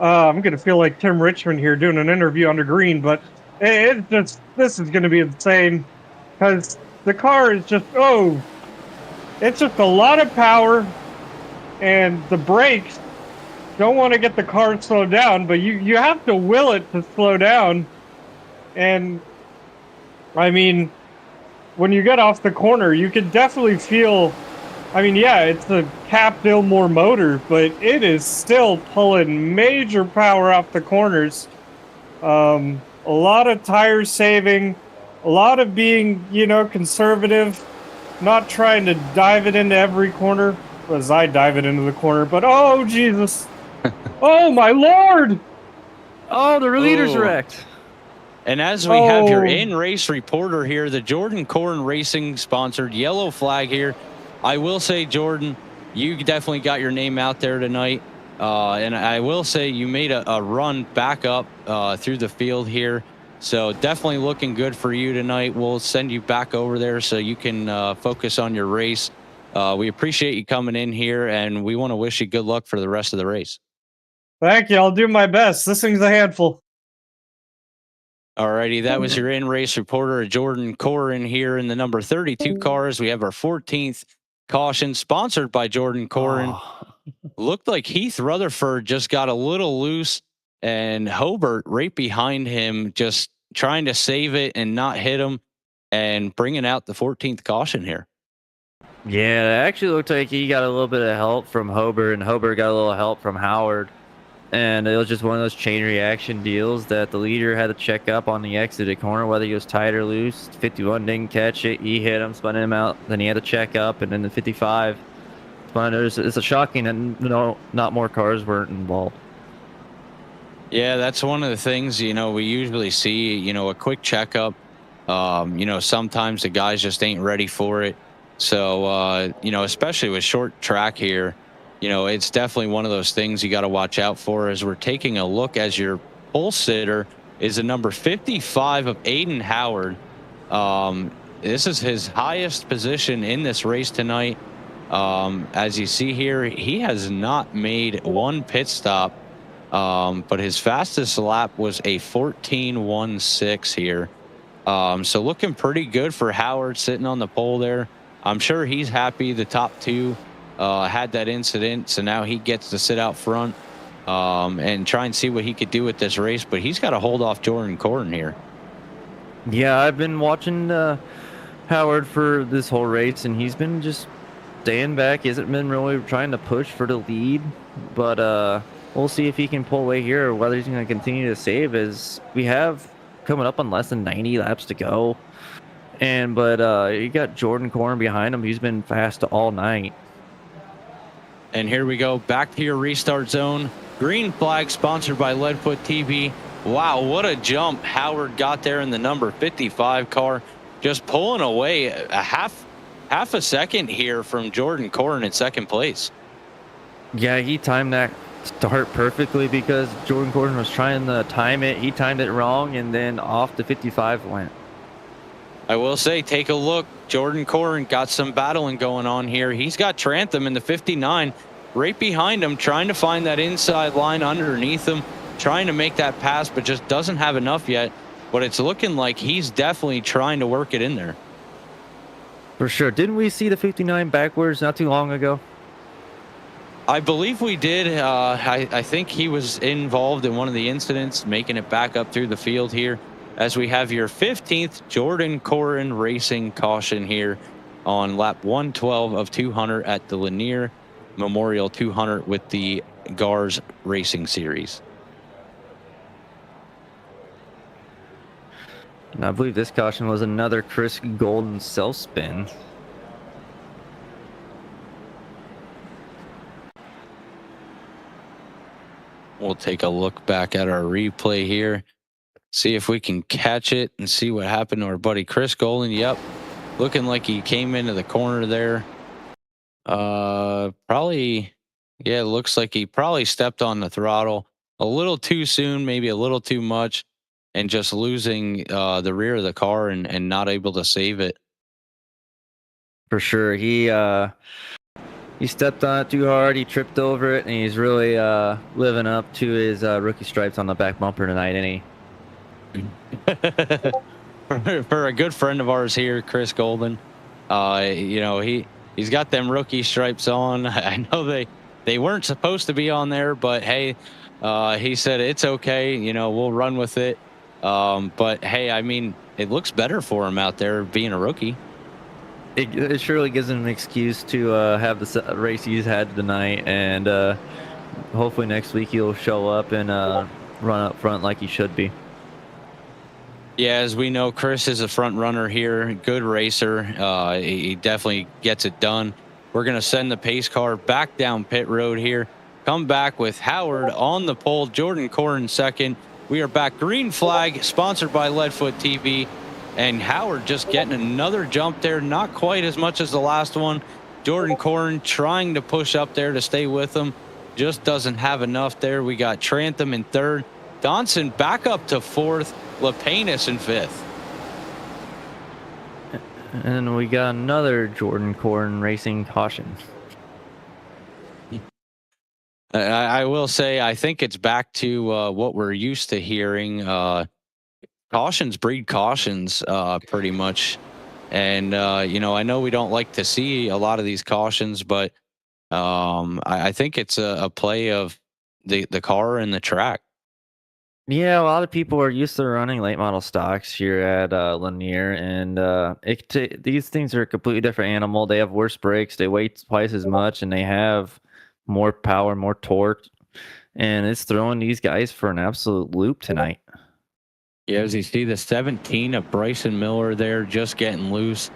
I'm gonna feel like Tim Richmond here doing an interview under green, but this is gonna be insane because the car is just it's just a lot of power, and the brakes don't want to get the car slowed down, but you have to will it to slow down. And I mean, when you get off the corner, you can definitely feel, I mean, yeah, it's a Cap Dillmore motor, but it is still pulling major power off the corners. A lot of tire saving, a lot of being, conservative, not trying to dive it into every corner, as I dive it into the corner, but oh, Jesus. Oh, my Lord. Oh, the leader's wrecked. And as we have your in-race reporter here, the Jordan Corrin Racing sponsored yellow flag here. I will say, Jordan, you definitely got your name out there tonight. And I will say you made a run back up through the field here. So definitely looking good for you tonight. We'll send you back over there so you can focus on your race. We appreciate you coming in here, and we want to wish you good luck for the rest of the race. Thank you. I'll do my best. This thing's a handful. Alrighty, that was your in-race reporter, Jordan Corrin, here in the number 32 cars. We have our 14th caution sponsored by Jordan Corrin. Looked like Heath Rutherford just got a little loose, and Hobart right behind him just trying to save it and not hit him, and bringing out the 14th caution here. Yeah, it actually looked like he got a little bit of help from Hobart, and Hobart got a little help from Howard. And it was just one of those chain reaction deals that the leader had to check up on the exited corner, whether he was tight or loose. 51 didn't catch it. He hit him, spun him out. Then he had to check up. And then the 55 spun. It's a shocking and not more cars weren't involved. Yeah, that's one of the things, we usually see, a quick checkup. Sometimes the guys just ain't ready for it. So, especially with short track here, it's definitely one of those things you got to watch out for. As we're taking a look, as your pole sitter is the number 55 of Aiden Howard. This is his highest position in this race tonight. As you see here, he has not made one pit stop, but his fastest lap was a 14.16 here. So looking pretty good for Howard sitting on the pole there. I'm sure he's happy the top two had that incident, so now he gets to sit out front and try and see what he could do with this race, but he's got to hold off Jordan Corrin here. Yeah, I've been watching Howard for this whole race, and he's been just staying back. He hasn't been really trying to push for the lead, but we'll see if he can pull away here or whether he's going to continue to save, as we have coming up on less than 90 laps to go. But you got Jordan Corn behind him. He's been fast all night. And here we go, back to your restart zone. Green flag sponsored by Leadfoot TV. Wow, what a jump Howard got there in the number 55 car, just pulling away a half a second here from Jordan Corn in second place. Yeah, he timed that start perfectly because Jordan Corn was trying to time it. He timed it wrong, and then off the 55 went. I will say, take a look. Jordan Corn got some battling going on here. He's got Trantham in the 59 right behind him, trying to find that inside line underneath him, trying to make that pass, but just doesn't have enough yet. But it's looking like he's definitely trying to work it in there. For sure. Didn't we see the 59 backwards not too long ago? I believe we did. I think he was involved in one of the incidents, making it back up through the field here, as we have your 15th Jordan Corrin Racing caution here on lap 112 of 200 at the Lanier Memorial 200 with the GARS Racing Series. And I believe this caution was another Chris Golden self spin. We'll take a look back at our replay here, see if we can catch it and see what happened to our buddy Chris Golden. Yep, looking like he came into the corner there. Probably, yeah, it looks like he probably stepped on the throttle a little too soon, maybe a little too much, and just losing the rear of the car and not able to save it. For sure. He stepped on it too hard. He tripped over it, and he's really living up to his rookie stripes on the back bumper tonight, ain't he? For a good friend of ours here, Chris Golden, you know, he's got them rookie stripes on. I know they weren't supposed to be on there, but hey, he said it's okay. You know, we'll run with it. But hey, I mean, it looks better for him out there being a rookie. It surely gives him an excuse to have the race he's had tonight, and hopefully next week he'll show up and run up front like he should be. Yeah, as we know, Chris is a front runner here, good racer. He definitely gets it done. We're going to send the pace car back down pit road here, come back with Howard on the pole, Jordan Corrin second. We are back, green flag, sponsored by Leadfoot TV. And Howard just getting another jump there, not quite as much as the last one. Jordan Corrin trying to push up there to stay with him, just doesn't have enough there. We got Trantham in third, Donson back up to fourth, Lapanis in fifth. And we got another Jordan Corrin Racing caution. I will say, I think it's back to what we're used to hearing. Cautions breed cautions, pretty much. And, you know, I know we don't like to see a lot of these cautions, but I think it's a play of the car and the track. Yeah, a lot of people are used to running late model stocks here at Lanier, and these things are a completely different animal. They have worse brakes, they weigh twice as much, and they have more power, more torque, and it's throwing these guys for an absolute loop tonight. Yeah, as you see the 17 of Bryson Miller there, just getting loose,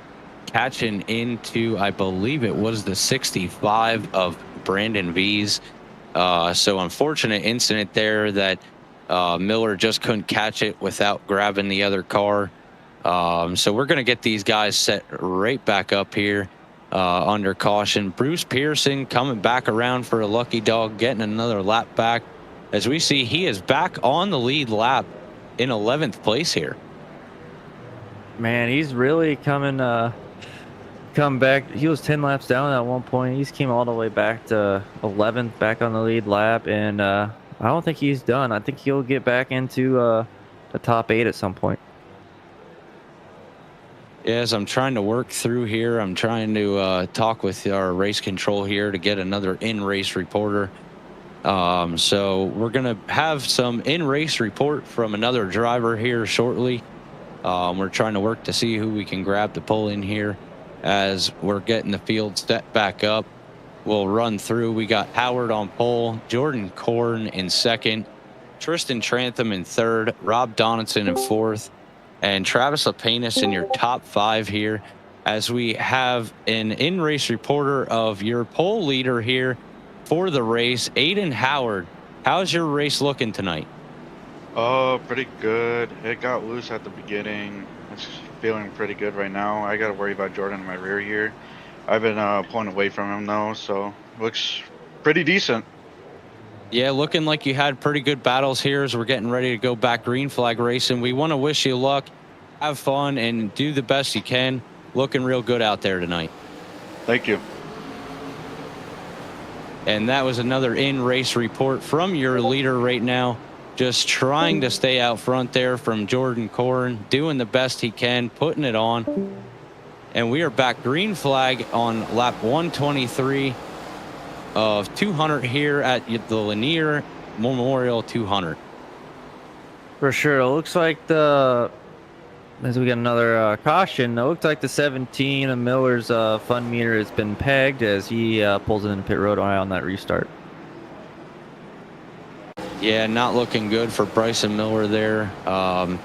catching into, I believe it was the 65 of Brandon V's. So unfortunate incident there that Miller just couldn't catch it without grabbing the other car. So we're going to get these guys set right back up here under caution. Bruce Pearson coming back around for a lucky dog, getting another lap back. As we see, he is back on the lead lap in 11th place here. Man, he's really come back. He was 10 laps down at one point. He's came all the way back to 11th, back on the lead lap, and I don't think he's done. I think he'll get back into the top 8 at some point. As I'm trying to work through here, I'm trying to talk with our race control here to get another in-race reporter. So we're going to have some in-race report from another driver here shortly. We're trying to work to see who we can grab to pull in here as we're getting the field set back up. We'll run through. We got Howard on pole, Jordan Corn in second, Tristan Trantham in third, Rob Donaldson in fourth, and Travis Lapenis in your top 5 here, as we have an in-race reporter of your pole leader here for the race, Aiden Howard. How's your race looking tonight? Oh, pretty good. It got loose at the beginning. It's feeling pretty good right now. I got to worry about Jordan in my rear here. I've been pulling away from him though, so looks pretty decent. Yeah, looking like you had pretty good battles here as we're getting ready to go back green flag racing. We want to wish you luck, have fun, and do the best you can. Looking real good out there tonight. Thank you. And that was another in-race report from your leader right now. Just trying to stay out front there from Jordan Corrin, doing the best he can, putting it on. And we are back green flag on lap 123 of 200 here at the Lanier Memorial 200. For sure. It looks like as we get another caution, it looks like the 17 of Miller's fun meter has been pegged as he pulls it into pit road on that restart. Yeah, not looking good for Bryson Miller there.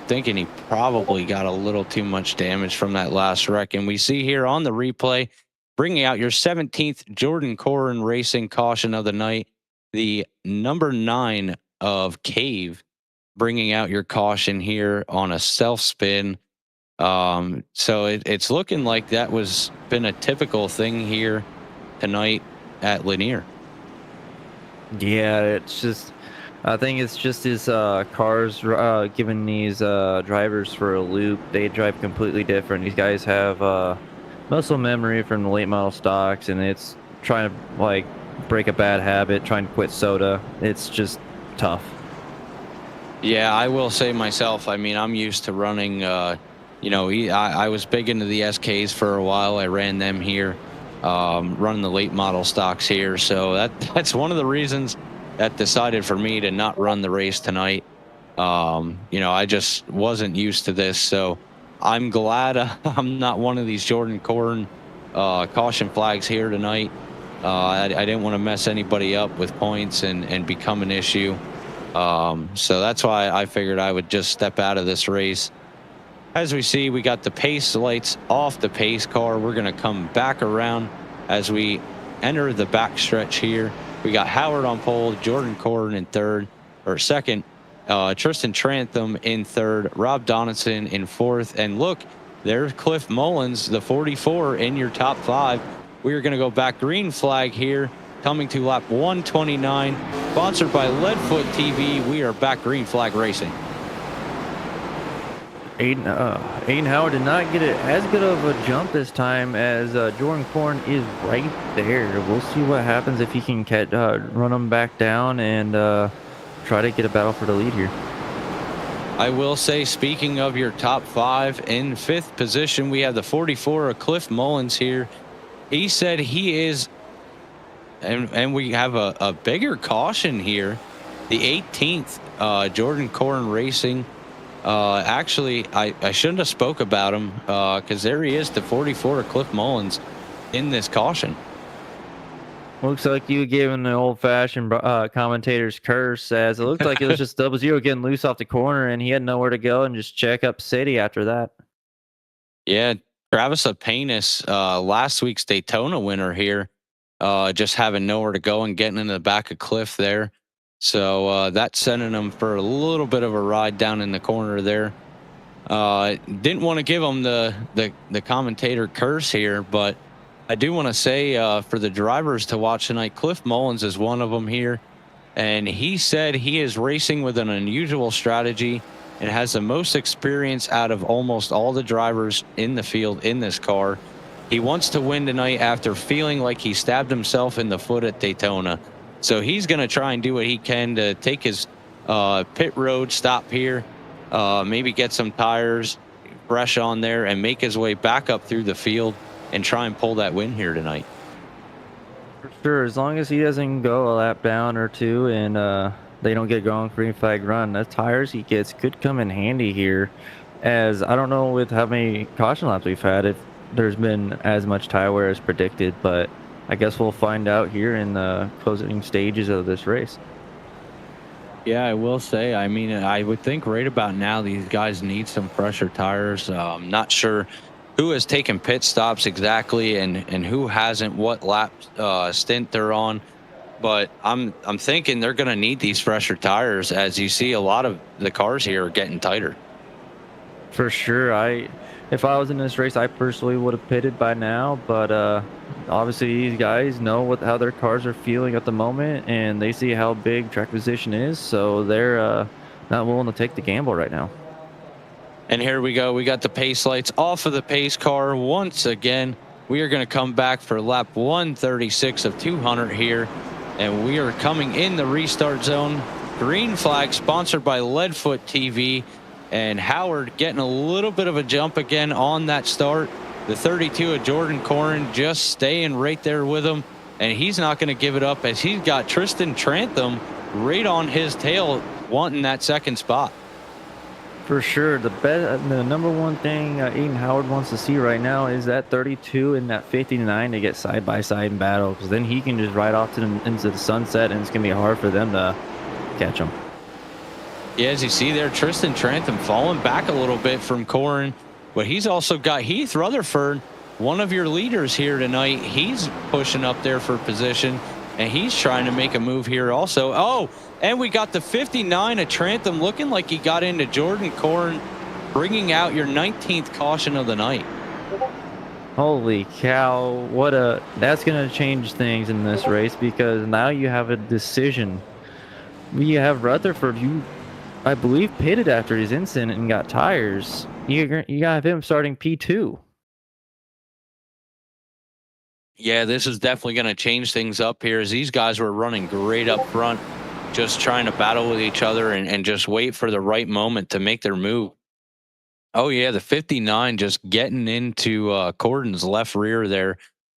Thinking he probably got a little too much damage from that last wreck. And we see here on the replay, bringing out your 17th Jordan Corrin Racing caution of the night, the number 9 of Cave, bringing out your caution here on a self spin. So it's looking like that was been a typical thing here tonight at Lanier. Yeah, it's just, I think it's just his cars giving these drivers for a loop. They drive completely different. These guys have muscle memory from the late model stocks, and it's trying to like break a bad habit, trying to quit soda. It's just tough. Yeah, I will say myself, I mean, I'm used to running, I was big into the SKs for a while. I ran them here, running the late model stocks here. So that's one of the reasons that decided for me to not run the race tonight. I just wasn't used to this. So I'm glad I'm not one of these Jordan Corrin caution flags here tonight. I didn't want to mess anybody up with points and become an issue. So that's why I figured I would just step out of this race. As we see, we got the pace lights off the pace car. We're going to come back around as we enter the back stretch here. We got Howard on pole, Jordan Corrin in second, Tristan Trantham in third, Rob Donaldson in fourth. And look, there's Cliff Mullins, the 44 in your top 5. We are going to go back green flag here, coming to lap 129, sponsored by Leadfoot TV. We are back green flag racing. Aiden Howard did not get it as good of a jump this time, as Jordan Corrin is right there. We'll see what happens if he can run him back down and try to get a battle for the lead here. I will say, speaking of your top 5, in 5th position, we have the 44 of Cliff Mullins here. He said he is, and we have a bigger caution here, the 18th, Jordan Corrin Racing. Actually, I shouldn't have spoke about him because there he is, the 44 of Cliff Mullins in this caution. Looks like you gave him the old-fashioned commentator's curse, as it looked like it was just 00 getting loose off the corner, and he had nowhere to go and just check up city after that. Yeah, Travis Lapenis, last week's Daytona winner here, just having nowhere to go and getting in the back of Cliff there. So that's sending him for a little bit of a ride down in the corner there. Didn't want to give him the commentator curse here, but I do want to say for the drivers to watch tonight, Cliff Mullins is one of them here. And he said he is racing with an unusual strategy and has the most experience out of almost all the drivers in the field in this car. He wants to win tonight after feeling like he stabbed himself in the foot at Daytona. So he's going to try and do what he can to take his pit road stop here, maybe get some tires fresh on there and make his way back up through the field and try and pull that win here tonight. For sure, as long as he doesn't go a lap down or two and they don't get going green flag run, the tires he gets could come in handy here, as I don't know with how many caution laps we've had if there's been as much tire wear as predicted, but I guess we'll find out here in the closing stages of this race. Yeah, I will say. I mean, I would think right about now these guys need some fresher tires. Not sure who has taken pit stops exactly and who hasn't, what lap stint they're on. But I'm thinking they're going to need these fresher tires, as you see a lot of the cars here are getting tighter. For sure. If I was in this race, I personally would have pitted by now, but obviously these guys know how their cars are feeling at the moment, and they see how big track position is, so they're not willing to take the gamble right now. And here we go. We got the pace lights off of the pace car once again. We are going to come back for lap 136 of 200 here, and we are coming in the restart zone. Green flag sponsored by Leadfoot TV. And Howard getting a little bit of a jump again on that start. The 32 of Jordan Corrin just staying right there with him. And he's not going to give it up, as he's got Tristan Trantham right on his tail wanting that second spot. For sure. The number one thing Aiden Howard wants to see right now is that 32 and that 59 to get side by side in battle, because then he can just ride off into the sunset, and it's going to be hard for them to catch him. Yeah, as you see there, Tristan Trantham falling back a little bit from Corrin, but he's also got Heath Rutherford, one of your leaders here tonight. He's pushing up there for position, and he's trying to make a move here also. Oh, and we got the 59 of Trantham looking like he got into Jordan Corrin, bringing out your 19th caution of the night. Holy cow. That's going to change things in this race, because now you have a decision. You have Rutherford, I believe, pitted after his incident and got tires. You got to have him starting P2. Yeah, this is definitely going to change things up here, as these guys were running great up front, just trying to battle with each other and just wait for the right moment to make their move. Oh, yeah, the 59 just getting into Corden's left rear there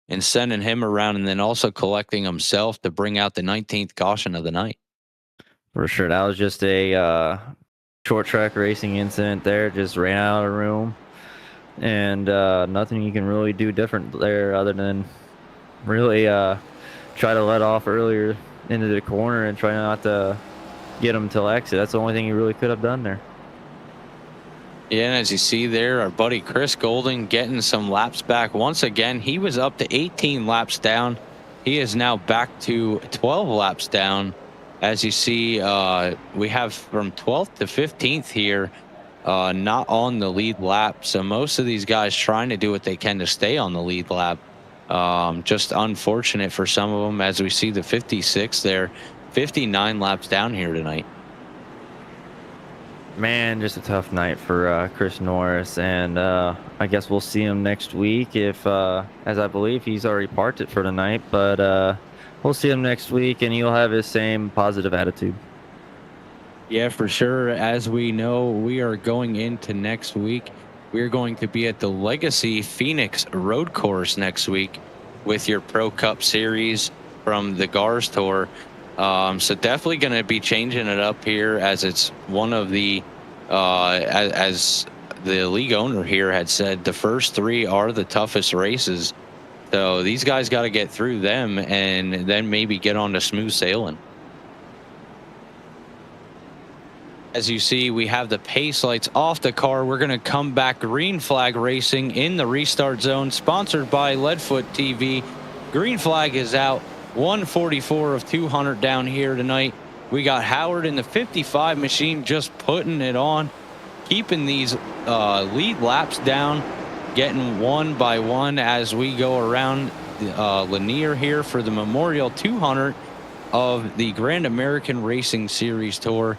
and sending him around, and then also collecting himself to bring out the 19th caution of the night. For sure. That was just a short track racing incident there. Just ran out of room. And nothing you can really do different there other than really try to let off earlier into the corner and try not to get him till exit. That's the only thing you really could have done there. Yeah, and as you see there, our buddy Chris Golding getting some laps back. Once again, he was up to 18 laps down. He is now back to 12 laps down. As you see, we have from 12th to 15th here, not on the lead lap. So most of these guys trying to do what they can to stay on the lead lap. Just unfortunate for some of them, as we see the 56 there, 59 laps down here tonight. Man, just a tough night for Chris Norris, and I guess we'll see him next week if, as I believe he's already parked it for tonight, but we'll see him next week, and he'll have his same positive attitude. Yeah, for sure. As we know, we are going into next week. We're going to be at the Legacy Phoenix Road Course next week with your Pro Cup Series from the GARS Tour. So definitely going to be changing it up here, as it's one of the, as the league owner here had said, the first three are the toughest races. So these guys got to get through them and then maybe get on to smooth sailing. As you see, we have the pace lights off the car. We're going to come back green flag racing in the restart zone, sponsored by Leadfoot TV. Green flag is out. 144 of 200 down here tonight. We got Howard in the 55 machine just putting it on, keeping these lead laps down, getting one by one as we go around Lanier here for the Memorial 200 of the Grand American Racing Series Tour.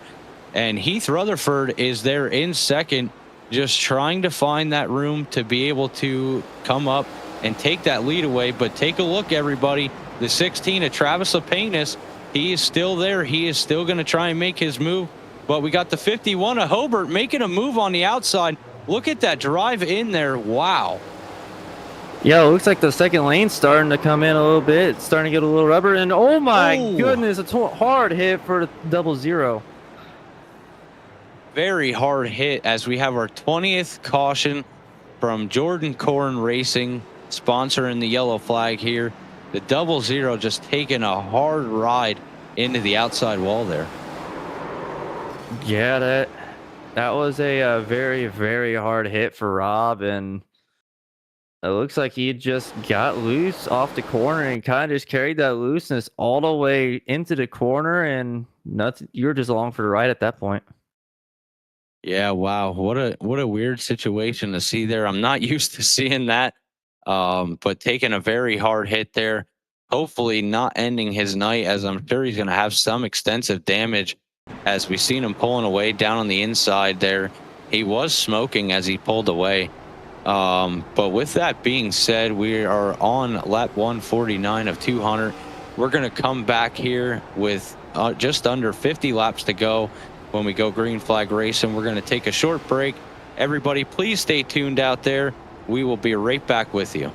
And Heath Rutherford is there in second, just trying to find that room to be able to come up and take that lead away. But take a look, everybody. The 16 of Travis Lapenas, he is still there. He is still going to try and make his move. But we got the 51 of Hobart making a move on the outside. Look at that drive in there. Wow. Yeah, it looks like the second lane's starting to come in a little bit. It's starting to get a little rubber. And oh my goodness, it's a hard hit for the 00. Very hard hit, as we have our 20th caution from Jordan Corrin Racing, sponsoring the yellow flag here. The 00 just taking a hard ride into the outside wall there. Yeah, that was a very, very hard hit for Rob, and it looks like he just got loose off the corner and kind of just carried that looseness all the way into the corner, and nothing. You were just along for the ride at that point. Yeah, wow. What a weird situation to see there. I'm not used to seeing that. But taking a very hard hit there. Hopefully not ending his night, as I'm sure he's going to have some extensive damage, as we've seen him pulling away down on the inside there. He was smoking as he pulled away. But with that being said, we are on lap 149 of 200. We're going to come back here with just under 50 laps to go when we go green flag racing. We're going to take a short break. Everybody, please stay tuned out there. We will be right back with you.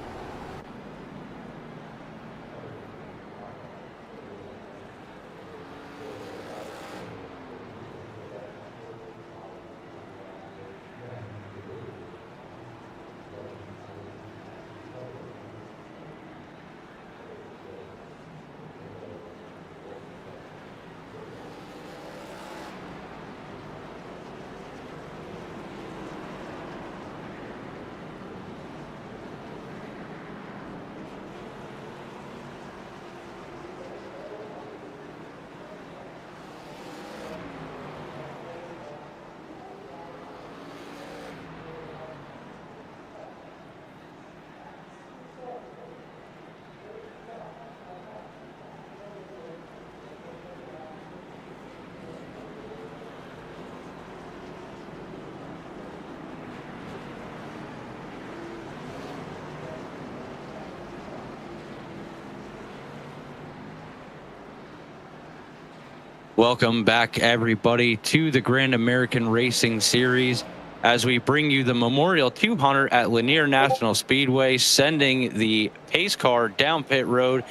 Welcome back, everybody, to the Grand American Racing Series as we bring you the Memorial 200 at Lanier National Speedway, sending the pace car down pit road.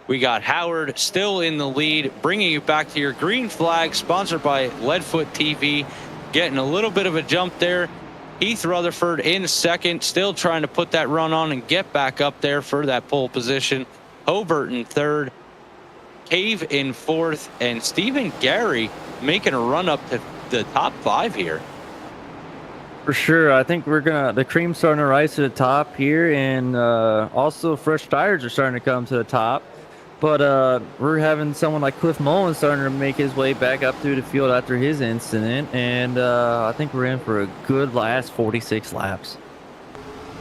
We got Howard still in the lead, bringing you back to your green flag, sponsored by Leadfoot TV, getting a little bit of a jump there. Heath Rutherford in second, still trying to put that run on and get back up there for that pole position. Hobart in third. Cave in fourth, and Stephen Gary making a run up to the top five here. For sure. I think the cream's starting to rise to the top here, and also fresh tires are starting to come to the top. But we're having someone like Cliff Mullen starting to make his way back up through the field after his incident, and I think we're in for a good last 46 laps.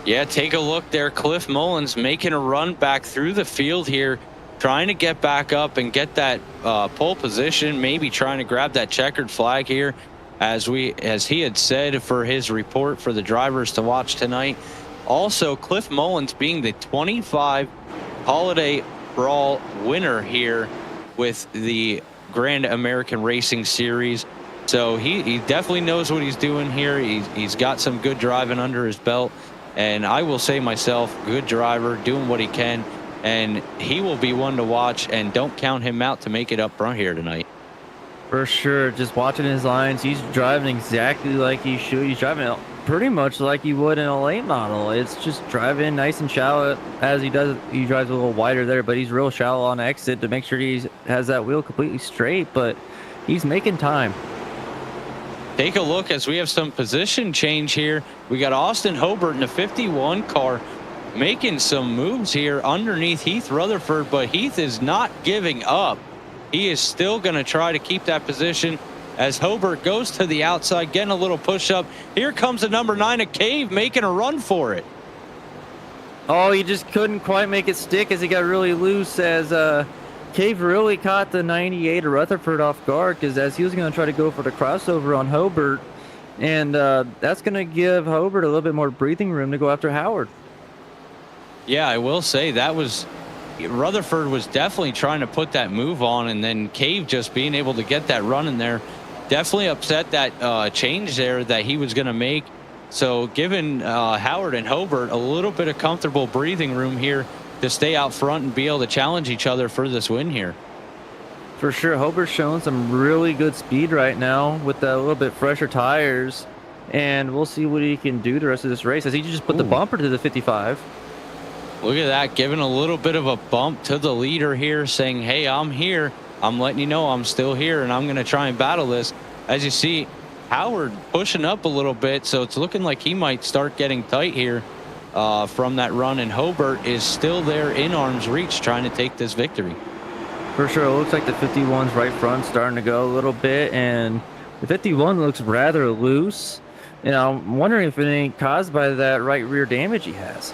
Yeah, take a look there. Cliff Mullins making a run back through the field here, trying to get back up and get that pole position, maybe trying to grab that checkered flag here, as he had said for his report for the drivers to watch tonight. Also, Cliff Mullins being the 25 Holiday Brawl winner here with the Grand American Racing Series. So he definitely knows what he's doing here. He's got some good driving under his belt, and I will say myself, good driver, doing what he can. And he will be one to watch, and don't count him out to make it up front here tonight. For sure. Just watching his lines, he's driving exactly like he should. He's driving pretty much like he would in a late model. It's just driving nice and shallow as he does. He drives a little wider there, but he's real shallow on exit to make sure he has that wheel completely straight, but he's making time. Take a look as we have some position change here. We got Austin Hobart in the 51 car, making some moves here underneath Heath Rutherford, but Heath is not giving up. He is still going to try to keep that position as Hobart goes to the outside, getting a little push up. Here comes the number 9 of Cave, making a run for it. Oh, he just couldn't quite make it stick as he got really loose, as Cave really caught the 98 of Rutherford off guard, because as he was going to try to go for the crossover on Hobart, and that's going to give Hobart a little bit more breathing room to go after Howard. Yeah, I will say that was Rutherford was definitely trying to put that move on, and then Cave just being able to get that run in there definitely upset that change there that he was going to make. So giving Howard and Hobart a little bit of comfortable breathing room here to stay out front and be able to challenge each other for this win here. For sure, Hobart's showing some really good speed right now with a little bit fresher tires, and we'll see what he can do the rest of this race as he just put the bumper to the 55. Look at that, giving a little bit of a bump to the leader here, saying, hey, I'm here. I'm letting you know I'm still here, and I'm going to try and battle this. as you see, Howard pushing up a little bit, so it's looking like he might start getting tight here from that run, and Hobart is still there in arm's reach trying to take this victory. For sure, it looks like the 51's right front starting to go a little bit, and the 51 looks rather loose. And I'm wondering if it ain't caused by that right rear damage he has.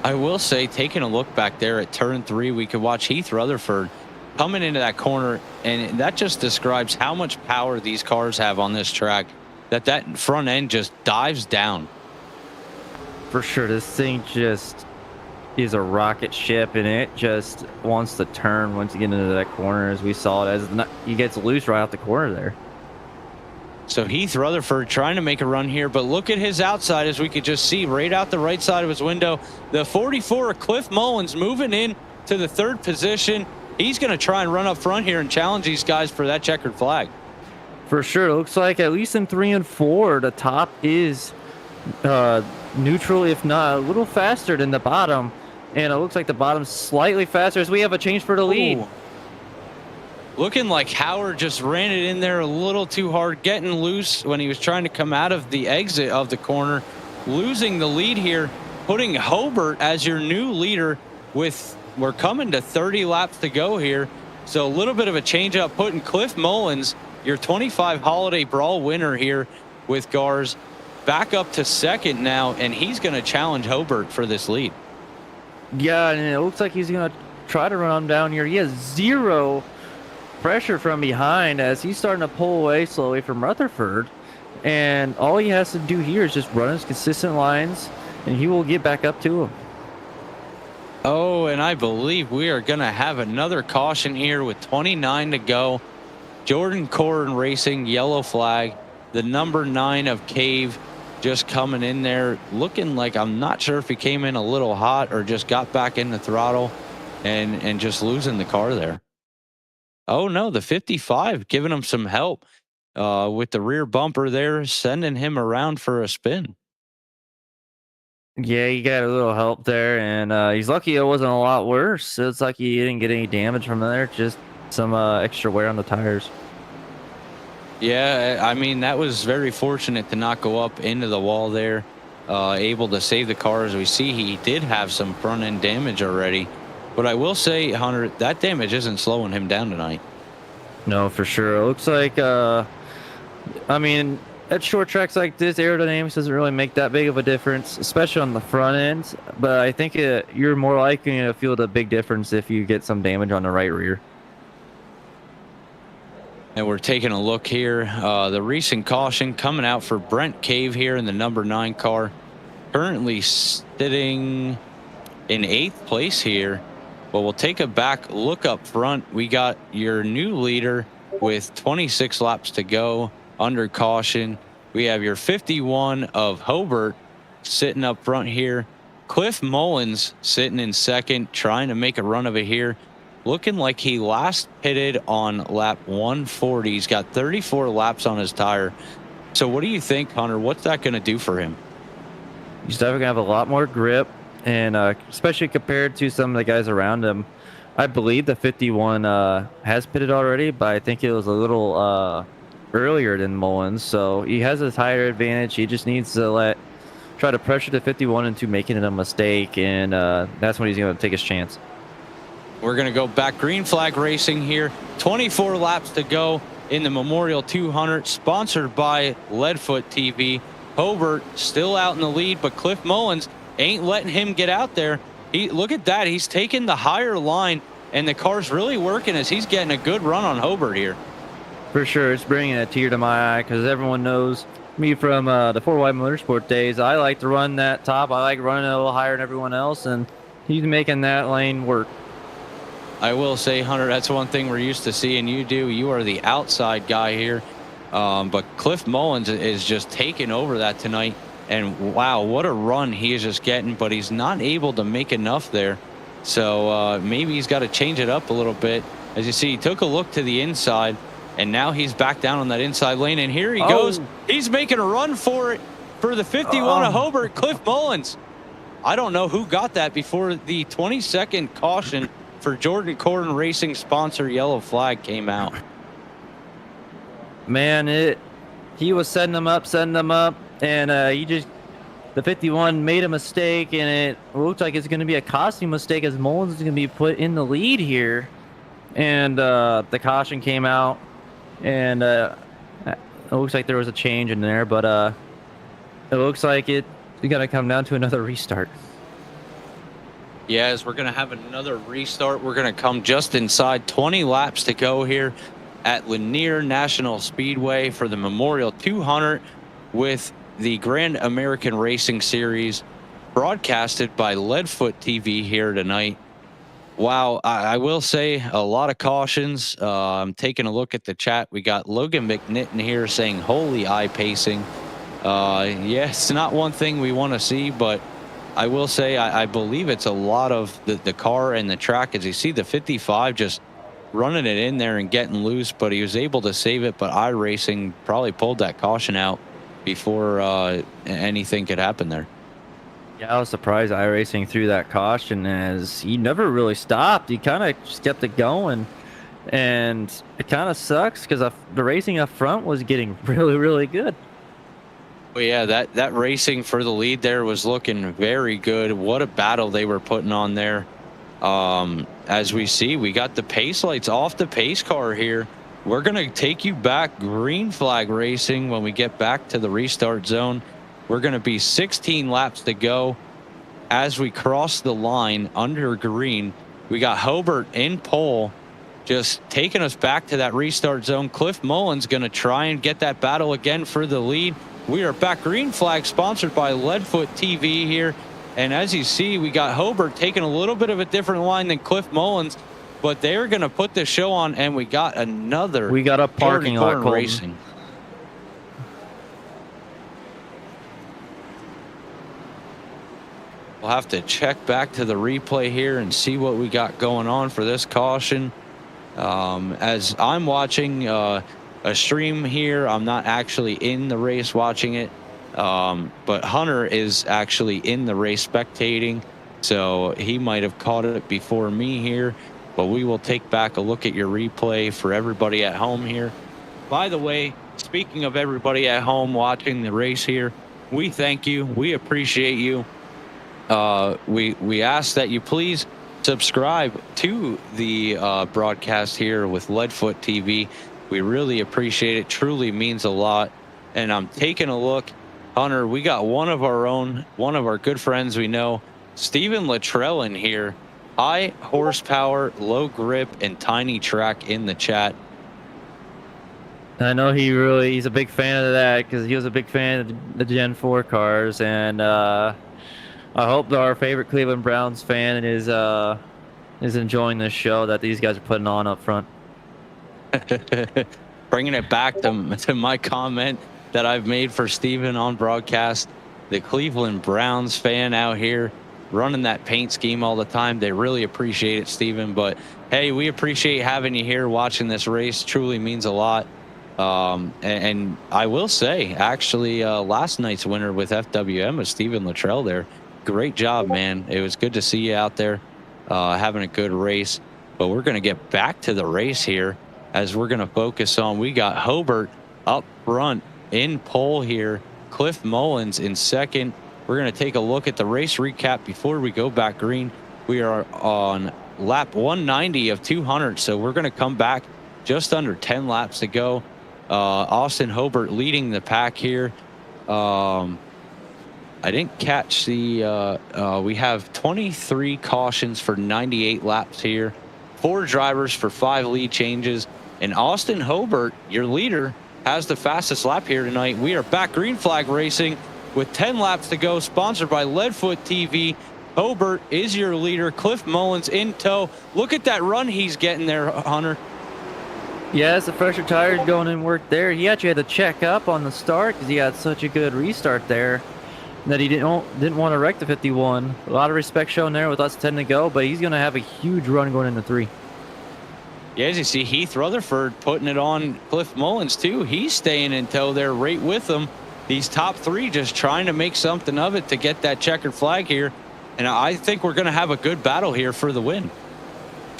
I will say, taking a look back there at turn 3, we could watch Heath Rutherford coming into that corner, and that just describes how much power these cars have on this track, that front end just dives down. For sure, this thing just is a rocket ship, and it just wants to turn once you get into that corner, as we saw it, as he gets loose right out the corner there. So Heath Rutherford trying to make a run here, but look at his outside, as we could just see right out the right side of his window. The 44, Cliff Mullins, moving in to the 3rd position. He's going to try and run up front here and challenge these guys for that checkered flag. For sure, it looks like at least in 3 and 4, the top is neutral, if not a little faster than the bottom. And it looks like the bottom's slightly faster, as we have a change for the lead. Ooh. Looking like Howard just ran it in there a little too hard, getting loose when he was trying to come out of the exit of the corner, losing the lead here, putting Hobart as your new leader with, we're coming to 30 laps to go here. So a little bit of a change up, putting Cliff Mullins, your 25 Holiday Brawl winner here with GARS, back up to 2nd now, and he's going to challenge Hobart for this lead. Yeah, and it looks like he's going to try to run him down here. He has 0 pressure from behind, as he's starting to pull away slowly from Rutherford, and all he has to do here is just run his consistent lines, and he will get back up to him. Oh, and I believe we are going to have another caution here with 29 to go. Jordan Corrin Racing, yellow flag. The number 9 of Cave just coming in there, looking like, I'm not sure if he came in a little hot or just got back in the throttle and just losing the car there. Oh no, the 55 giving him some help with the rear bumper there, sending him around for a spin. Yeah, he got a little help there, and he's lucky it wasn't a lot worse. It's like he didn't get any damage from there, just some extra wear on the tires. Yeah, I mean, that was very fortunate to not go up into the wall there, able to save the car. As we see, he did have some front end damage already. But I will say, Hunter, that damage isn't slowing him down tonight. No, for sure. It looks like, I mean, at short tracks like this, aerodynamics doesn't really make that big of a difference, especially on the front end. But I think you're more likely to feel the big difference if you get some damage on the right rear. And we're taking a look here. The recent caution coming out for Brent Cave here in the number 9 car. Currently sitting in 8th place here. But we'll take a back look up front. We got your new leader with 26 laps to go under caution. We have your 51 of Hobart sitting up front here. Cliff Mullins sitting in 2nd, trying to make a run of it here. Looking like he last pitted on lap 140. He's got 34 laps on his tire. So what do you think, Hunter? What's that going to do for him? He's definitely going to have a lot more grip. And especially compared to some of the guys around him, I believe the 51 has pitted already, but I think it was a little earlier than Mullins. So he has a tire advantage. He just needs to try to pressure the 51 into making it a mistake, and that's when he's going to take his chance. We're going to go back green flag racing here. 24 laps to go in the Memorial 200, sponsored by Leadfoot TV. Hobart still out in the lead, but Cliff Mullins ain't letting him get out there. Look at that. He's taking the higher line, and the car's really working as he's getting a good run on Hobart here. For sure. It's bringing a tear to my eye, because everyone knows me from the 4Y Motorsport days. I like to run that top. I like running a little higher than everyone else, and he's making that lane work. I will say, Hunter, that's one thing we're used to seeing you do. You are the outside guy here. But Cliff Mullins is just taking over that tonight. And wow, what a run he is just getting, but he's not able to make enough there. So maybe he's got to change it up a little bit. As you see, he took a look to the inside, and now he's back down on that inside lane. And here he goes. He's making a run for it for the 51 of Hobart, Cliff Mullins. I don't know who got that before the 20-second caution for Jordan Corrin Racing sponsor yellow flag came out. Man, he was setting them up, and the 51 made a mistake, and it looked like it's going to be a costing mistake as Mullins is going to be put in the lead here. And the caution came out, and it looks like there was a change in there, but it looks like it's going to come down to another restart. Yes, we're going to have another restart. We're going to come just inside 20 laps to go here at Lanier National Speedway for the Memorial 200 with the Grand American Racing Series broadcasted by Leadfoot TV here tonight. Wow, I will say a lot of cautions. I'm taking a look at the chat. We got Logan McNitton here saying holy eye pacing. Yeah, it's not one thing we want to see, but I will say I believe it's a lot of the car and the track. As you see the 55 just running it in there and getting loose, but he was able to save it. But iRacing probably pulled that caution out before anything could happen there. Yeah, I was surprised iRacing threw that caution as he never really stopped. He kind of just kept it going. And it kind of sucks because the racing up front was getting really, really good. Well, yeah, that racing for the lead there was looking very good. What a battle they were putting on there. As we see, we got the pace lights off the pace car here. We're going to take you back green flag racing when we get back to the restart zone. We're going to be 16 laps to go as we cross the line under green. We got Hobart in pole, just taking us back to that restart zone. Cliff Mullins going to try and get that battle again for the lead. We are back green flag, sponsored by Leadfoot TV here. And as you see, we got Hobart taking a little bit of a different line than Cliff Mullins, but they're going to put the show on, and we got another. We got a parking lot racing. We'll have to check back to the replay here and see what we got going on for this caution. As I'm watching a stream here, I'm not actually in the race watching it, but Hunter is actually in the race spectating, so he might have caught it before me here. But we will take back a look at your replay for everybody at home here. By the way, speaking of everybody at home watching the race here, we thank you. We appreciate you. We ask that you please subscribe to the broadcast here with Leadfoot TV. We really appreciate it. Truly means a lot. And I'm taking a look, Hunter. We got one of our good friends we know, Stephen Luttrell, in here. High horsepower, low grip, and tiny track in the chat. I know he's a big fan of that because he was a big fan of the Gen 4 cars, and I hope our favorite Cleveland Browns fan is enjoying this show that these guys are putting on up front. Bringing it back to my comment that I've made for Steven on broadcast, the Cleveland Browns fan out here running that paint scheme all the time. They really appreciate it, Steven. But hey, we appreciate having you here watching this race. Truly means a lot. And I will say, actually, last night's winner with FWM was Stephen Luttrell there. Great job, man. It was good to see you out there having a good race. But we're going to get back to the race here as we're going to focus on, we got Hobart up front in pole here. Cliff Mullins in second. We're going to take a look at the race recap before we go back green. We are on lap 190 of 200, so we're going to come back just under 10 laps to go. Austin Hobart leading the pack here. I didn't catch the we have 23 cautions for 98 laps here, 4 drivers for 5 lead changes, and Austin Hobart, your leader, has the fastest lap here tonight. We are back green flag racing with 10 laps to go, sponsored by Leadfoot TV. Hobart is your leader. Cliff Mullins in tow. Look at that run he's getting there, Hunter. Yeah, it's the fresher tires going in work there. He actually had to check up on the start because he had such a good restart there that he didn't want to wreck the 51. A lot of respect shown there with us 10 to go, but he's going to have a huge run going into 3. Yeah, as you see, Heath Rutherford putting it on Cliff Mullins too. He's staying in tow there right with them. These top 3 just trying to make something of it to get that checkered flag here. And I think we're going to have a good battle here for the win.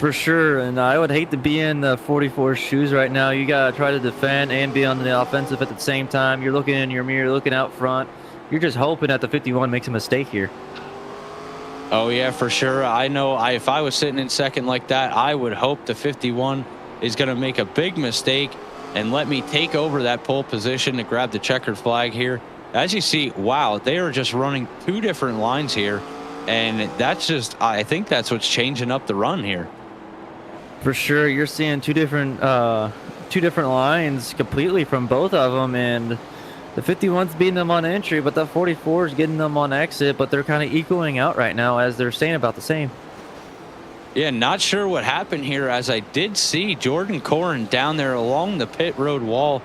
For sure, and I would hate to be in the 44 shoes right now. You gotta try to defend and be on the offensive at the same time. You're looking in your mirror, looking out front. You're just hoping that the 51 makes a mistake here. Oh yeah, for sure. I know. If I was sitting in second like that, I would hope the 51 is going to make a big mistake and let me take over that pole position to grab the checkered flag here. As you see, wow, they are just running two different lines here, and that's just. I think that's what's changing up the run here. For sure, you're seeing two different lines completely from both of them, and the 51's beating them on entry, but the 44 is getting them on exit. But they're kind of equaling out right now, as they're staying about the same. Yeah, not sure what happened here, as I did see Jordan Corrin down there along the pit road wall,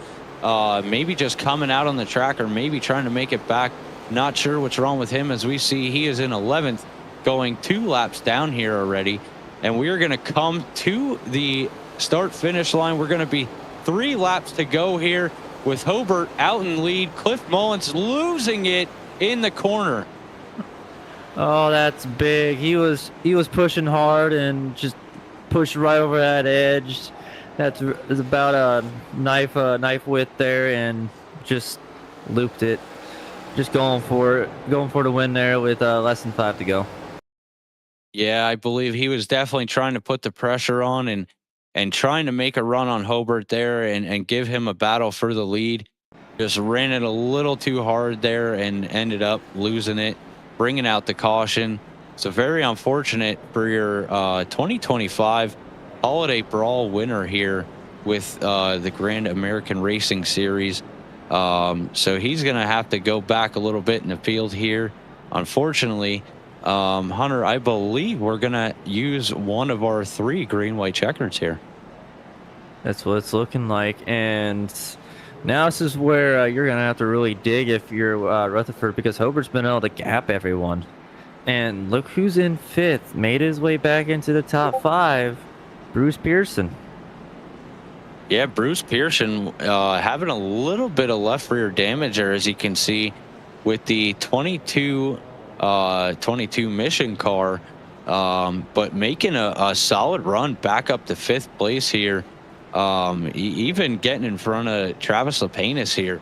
maybe just coming out on the track or maybe trying to make it back. Not sure what's wrong with him, as we see he is in 11th, going 2 laps down here already. And we are going to come to the start-finish line. We're going to be 3 laps to go here with Hobart out in lead. Cliff Mullins losing it in the corner. Oh, that's big. He was pushing hard and just pushed right over that edge. That's about a knife width there, and just looped it. Just going for the win there with less than 5 to go. Yeah, I believe he was definitely trying to put the pressure on and trying to make a run on Hobart there and give him a battle for the lead. Just ran it a little too hard there and ended up losing it, bringing out the caution. So very unfortunate for your 2025 Holiday Brawl winner here with the Grand American Racing Series. So he's going to have to go back a little bit in the field here. Unfortunately, Hunter, I believe we're going to use one of our 3 green, white checkers here. That's what it's looking like. And now this is where you're going to have to really dig if you're Rutherford, because Hobart's been able to gap everyone. And look who's in 5th. Made his way back into the top 5. Bruce Pearson. Yeah, Bruce Pearson having a little bit of left rear damage there, as you can see, with the 22 mission car, but making a solid run back up to 5th place here, even getting in front of Travis Lapenas here,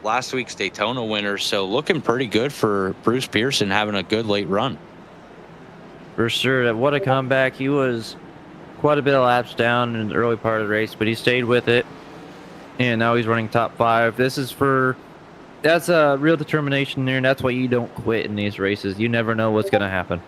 last week's Daytona winner. So looking pretty good for Bruce Pearson, having a good late run. For sure. What a comeback. He was quite a bit of laps down in the early part of the race, but he stayed with it, and now he's running top 5. That's a real determination there, and that's why you don't quit in these races. You never know what's going to happen.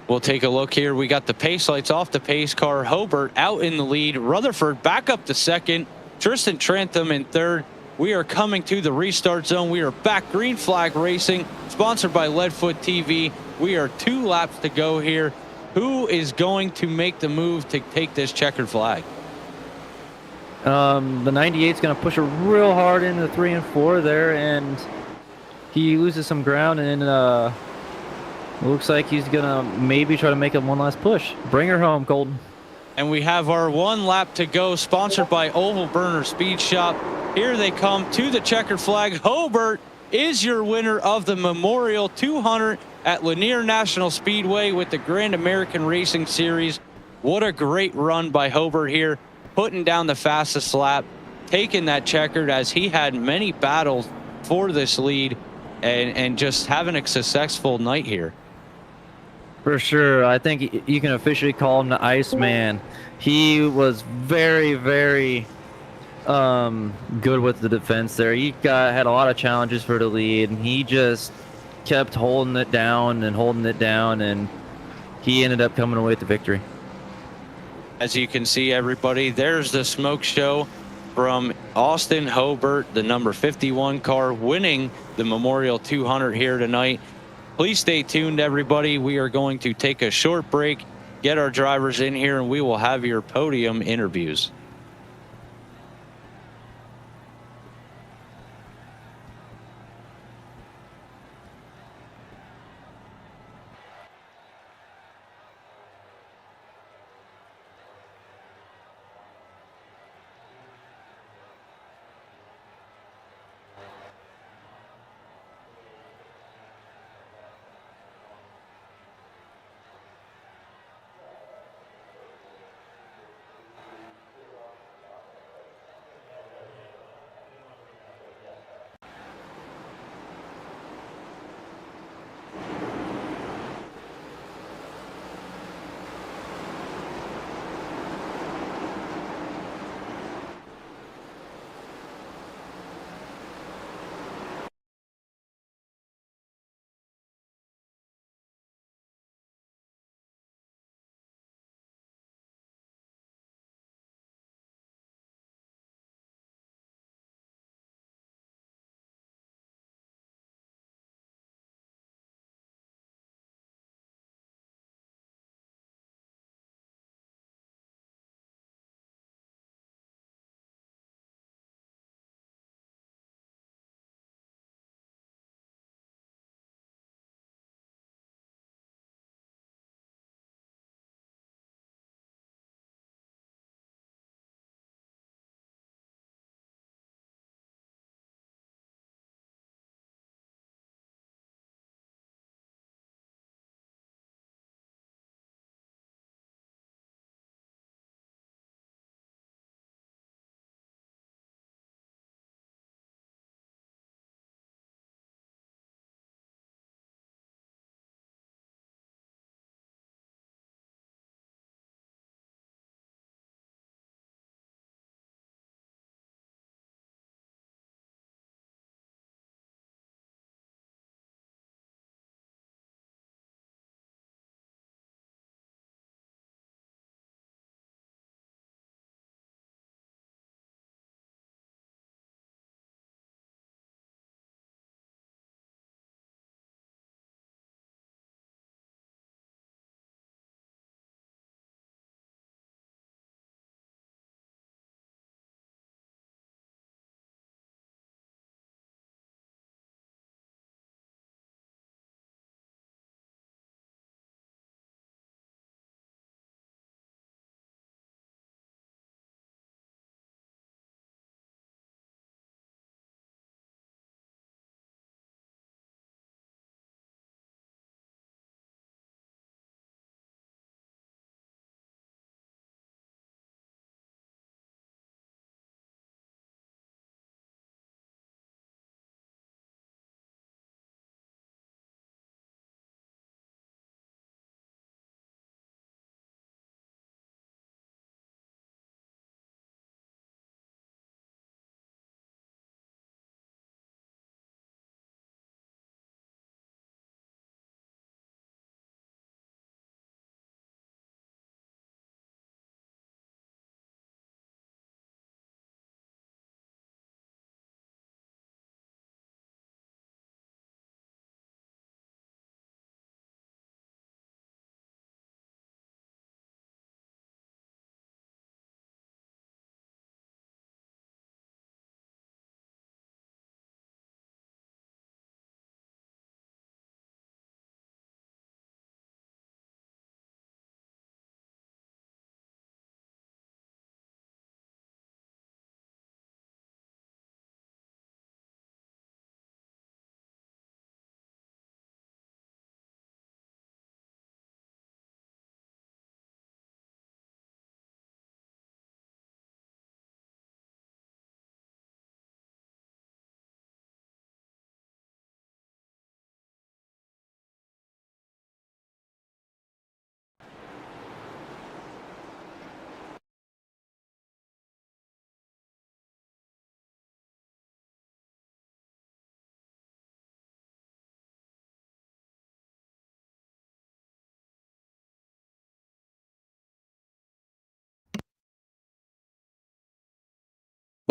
We'll take a look here. We got the pace lights off the pace car. Hobart out in the lead. Rutherford back up to 2nd. Tristan Trantham in 3rd. We are coming to the restart zone. We are back. Green Flag Racing, sponsored by Leadfoot TV. We are 2 laps to go here. Who is going to make the move to take this checkered flag? The 98 is going to push it real hard into 3 and 4 there, and he loses some ground, and it looks like he's going to maybe try to make it one last push. Bring her home, Colton. And we have our 1 lap to go, sponsored by Oval Burner Speed Shop. Here they come to the checkered flag. Hobart is your winner of the Memorial 200 at Lanier National Speedway with the Grand American Racing Series. What a great run by Hobart here, putting down the fastest lap, taking that checkered, as he had many battles for this lead, and just having a successful night here. For sure. I think you can officially call him the Iceman. He was very, very good with the defense there. He had a lot of challenges for the lead, and he just kept holding it down, and he ended up coming away with the victory. As you can see, everybody, there's the smoke show from Austin Hobart, the number 51 car, winning the Memorial 200 here tonight. Please stay tuned, everybody. We are going to take a short break, get our drivers in here, and we will have your podium interviews.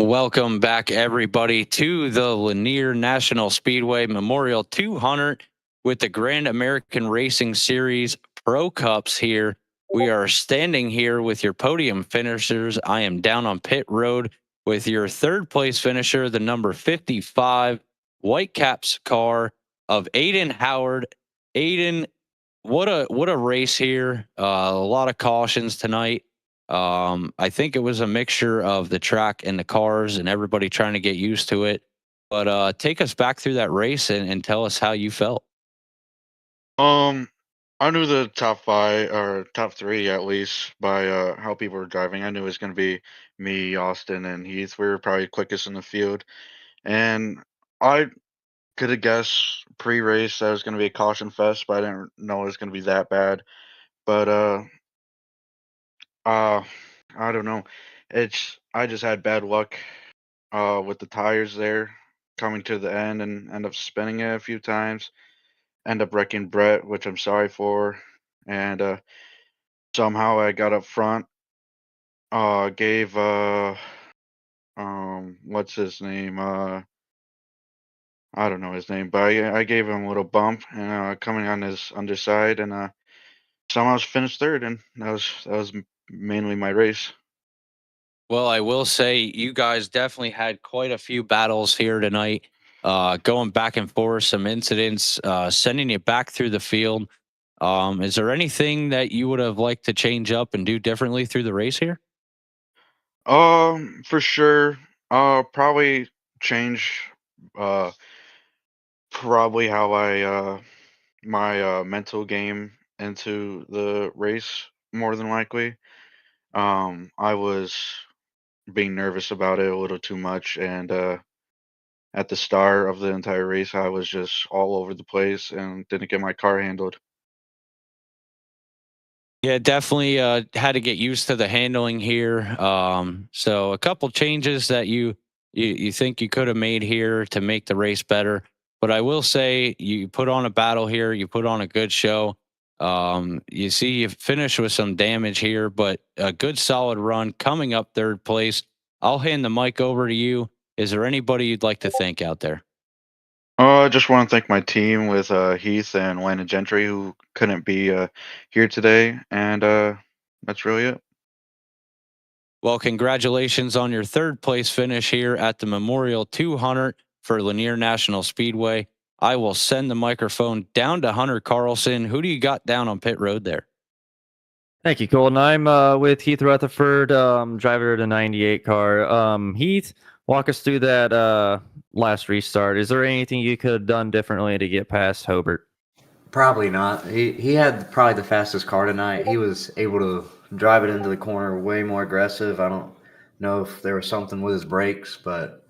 Welcome back, everybody, to the Lanier National Speedway Memorial 200 with the Grand American Racing Series Pro Cups here. We are standing here with your podium finishers. I am down on pit road with your third place finisher, the number 55 Whitecaps car of Aiden Howard. Aiden, what a race here. A lot of cautions tonight. I think it was a mixture of the track and the cars and everybody trying to get used to it. But take us back through that race and tell us how you felt. I knew the top 5 or top 3 at least by how people were driving. I knew it was going to be me, Austin, and Heath. We were probably quickest in the field, and I could have guessed pre-race that it was going to be a caution fest, but I didn't know it was going to be that bad. But uh, I don't know. I just had bad luck with the tires there coming to the end and end up spinning it a few times. End up wrecking Brett, which I'm sorry for, and somehow I got up front. Gave what's his name? I don't know his name, but I gave him a little bump and coming on his underside, and somehow finished third, and that was mainly my race. Well, I will say you guys definitely had quite a few battles here tonight, going back and forth, some incidents, sending you back through the field. Is there anything that you would have liked to change up and do differently through the race here? For sure. Probably change. Uh, Probably how I my mental game into the race more than likely. I was being nervous about it a little too much, and at the start of the entire race, I was just all over the place and didn't get my car handled. Yeah, definitely had to get used to the handling here. So a couple changes that you think you could have made here to make the race better. But I will say you put on a battle here. You put on a good show. You see you finished with some damage here, but a good solid run coming up third place. I'll hand the mic over to you. Is there anybody you'd like to thank out there? I just want to thank my team with Heath and Landon Gentry, who couldn't be here today, and that's really it. Well, congratulations on your third place finish here at the Memorial 200 for Lanier National Speedway. I will send the microphone down to Hunter Carlson. Who do you got down on pit road there? Thank you, Colton. I'm with Heath Rutherford, driver of the 98 car. Heath, walk us through that last restart. Is there anything you could have done differently to get past Hobart? Probably not. He had probably the fastest car tonight. He was able to drive it into the corner way more aggressive. I don't know if there was something with his brakes, but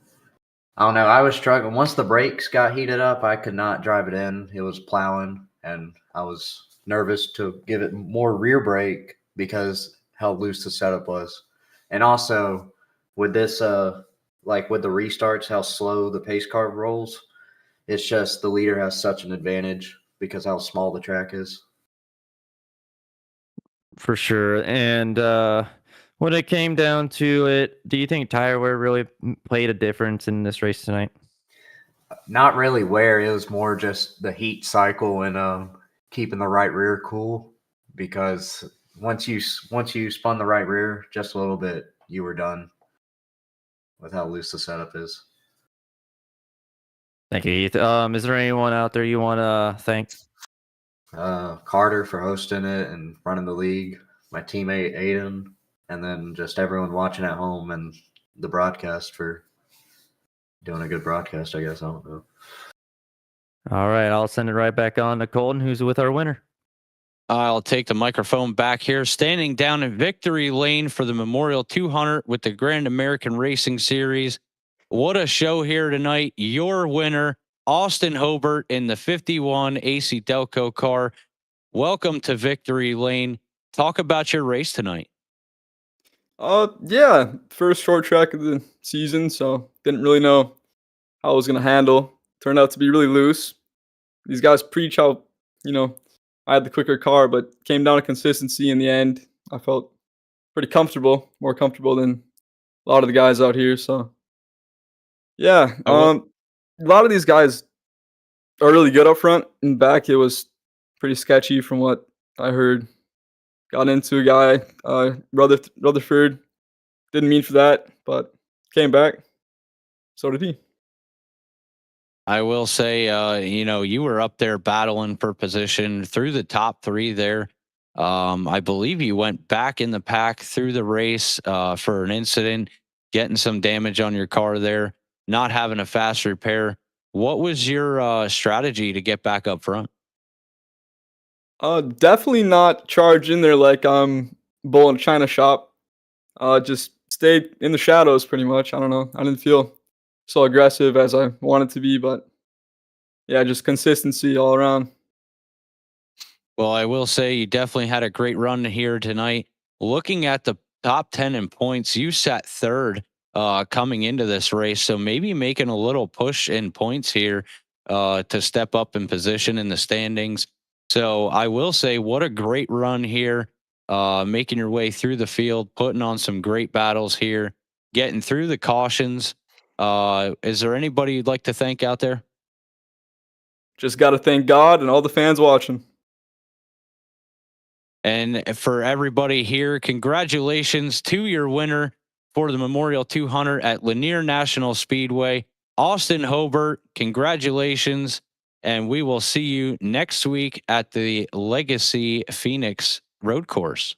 I don't know. I was struggling. Once the brakes got heated up, I could not drive it in. It was plowing, and I was nervous to give it more rear brake because how loose the setup was. And also with this, like with the restarts, how slow the pace car rolls, it's just the leader has such an advantage because how small the track is. For sure. And when it came down to it, do you think tire wear really played a difference in this race tonight? Not really wear. It was more just the heat cycle and keeping the right rear cool. Because once you spun the right rear just a little bit, you were done with how loose the setup is. Thank you, Heath. Is there anyone out there you want to thank? Carter for hosting it and running the league, my teammate Aiden, and then just everyone watching at home and the broadcast for doing a good broadcast, I guess. I don't know. All right, I'll send it right back on to Colton, who's with our winner. I'll take the microphone back here, standing down in victory lane for the Memorial 200 with the Grand American Racing Series. What a show here tonight. Your winner, Austin Hobart, in the 51 AC Delco car. Welcome to victory lane. Talk about your race tonight. Yeah, first short track of the season, so didn't really know how I was gonna handle. Turned out to be really loose. These guys preach how, I had the quicker car, but came down to consistency in the end. I felt pretty comfortable, more comfortable than a lot of the guys out here. So Yeah. I will- A lot of these guys are really good up front. And back, it was pretty sketchy from what I heard. Got into a guy, Rutherford. Didn't mean for that, but came back. So did he. I will say, you were up there battling for position through the top three there. I believe you went back in the pack through the race for an incident, getting some damage on your car there, not having a fast repair. What was your strategy to get back up front? Definitely not charge in there like I'm bull in a china shop. Just stayed in the shadows pretty much. I don't know. I didn't feel so aggressive as I wanted to be, but yeah, just consistency all around. Well, I will say you definitely had a great run here tonight. Looking at the top 10 in points, you sat third coming into this race. So maybe making a little push in points here to step up in position in the standings. So I will say, what a great run here, making your way through the field, putting on some great battles here, getting through the cautions. Is there anybody you'd like to thank out there? Just got to thank God and all the fans watching. And for everybody here, congratulations to your winner for the Memorial 200 at Lanier National Speedway, Austin Hobart. Congratulations. And we will see you next week at the Legacy Phoenix Road Course.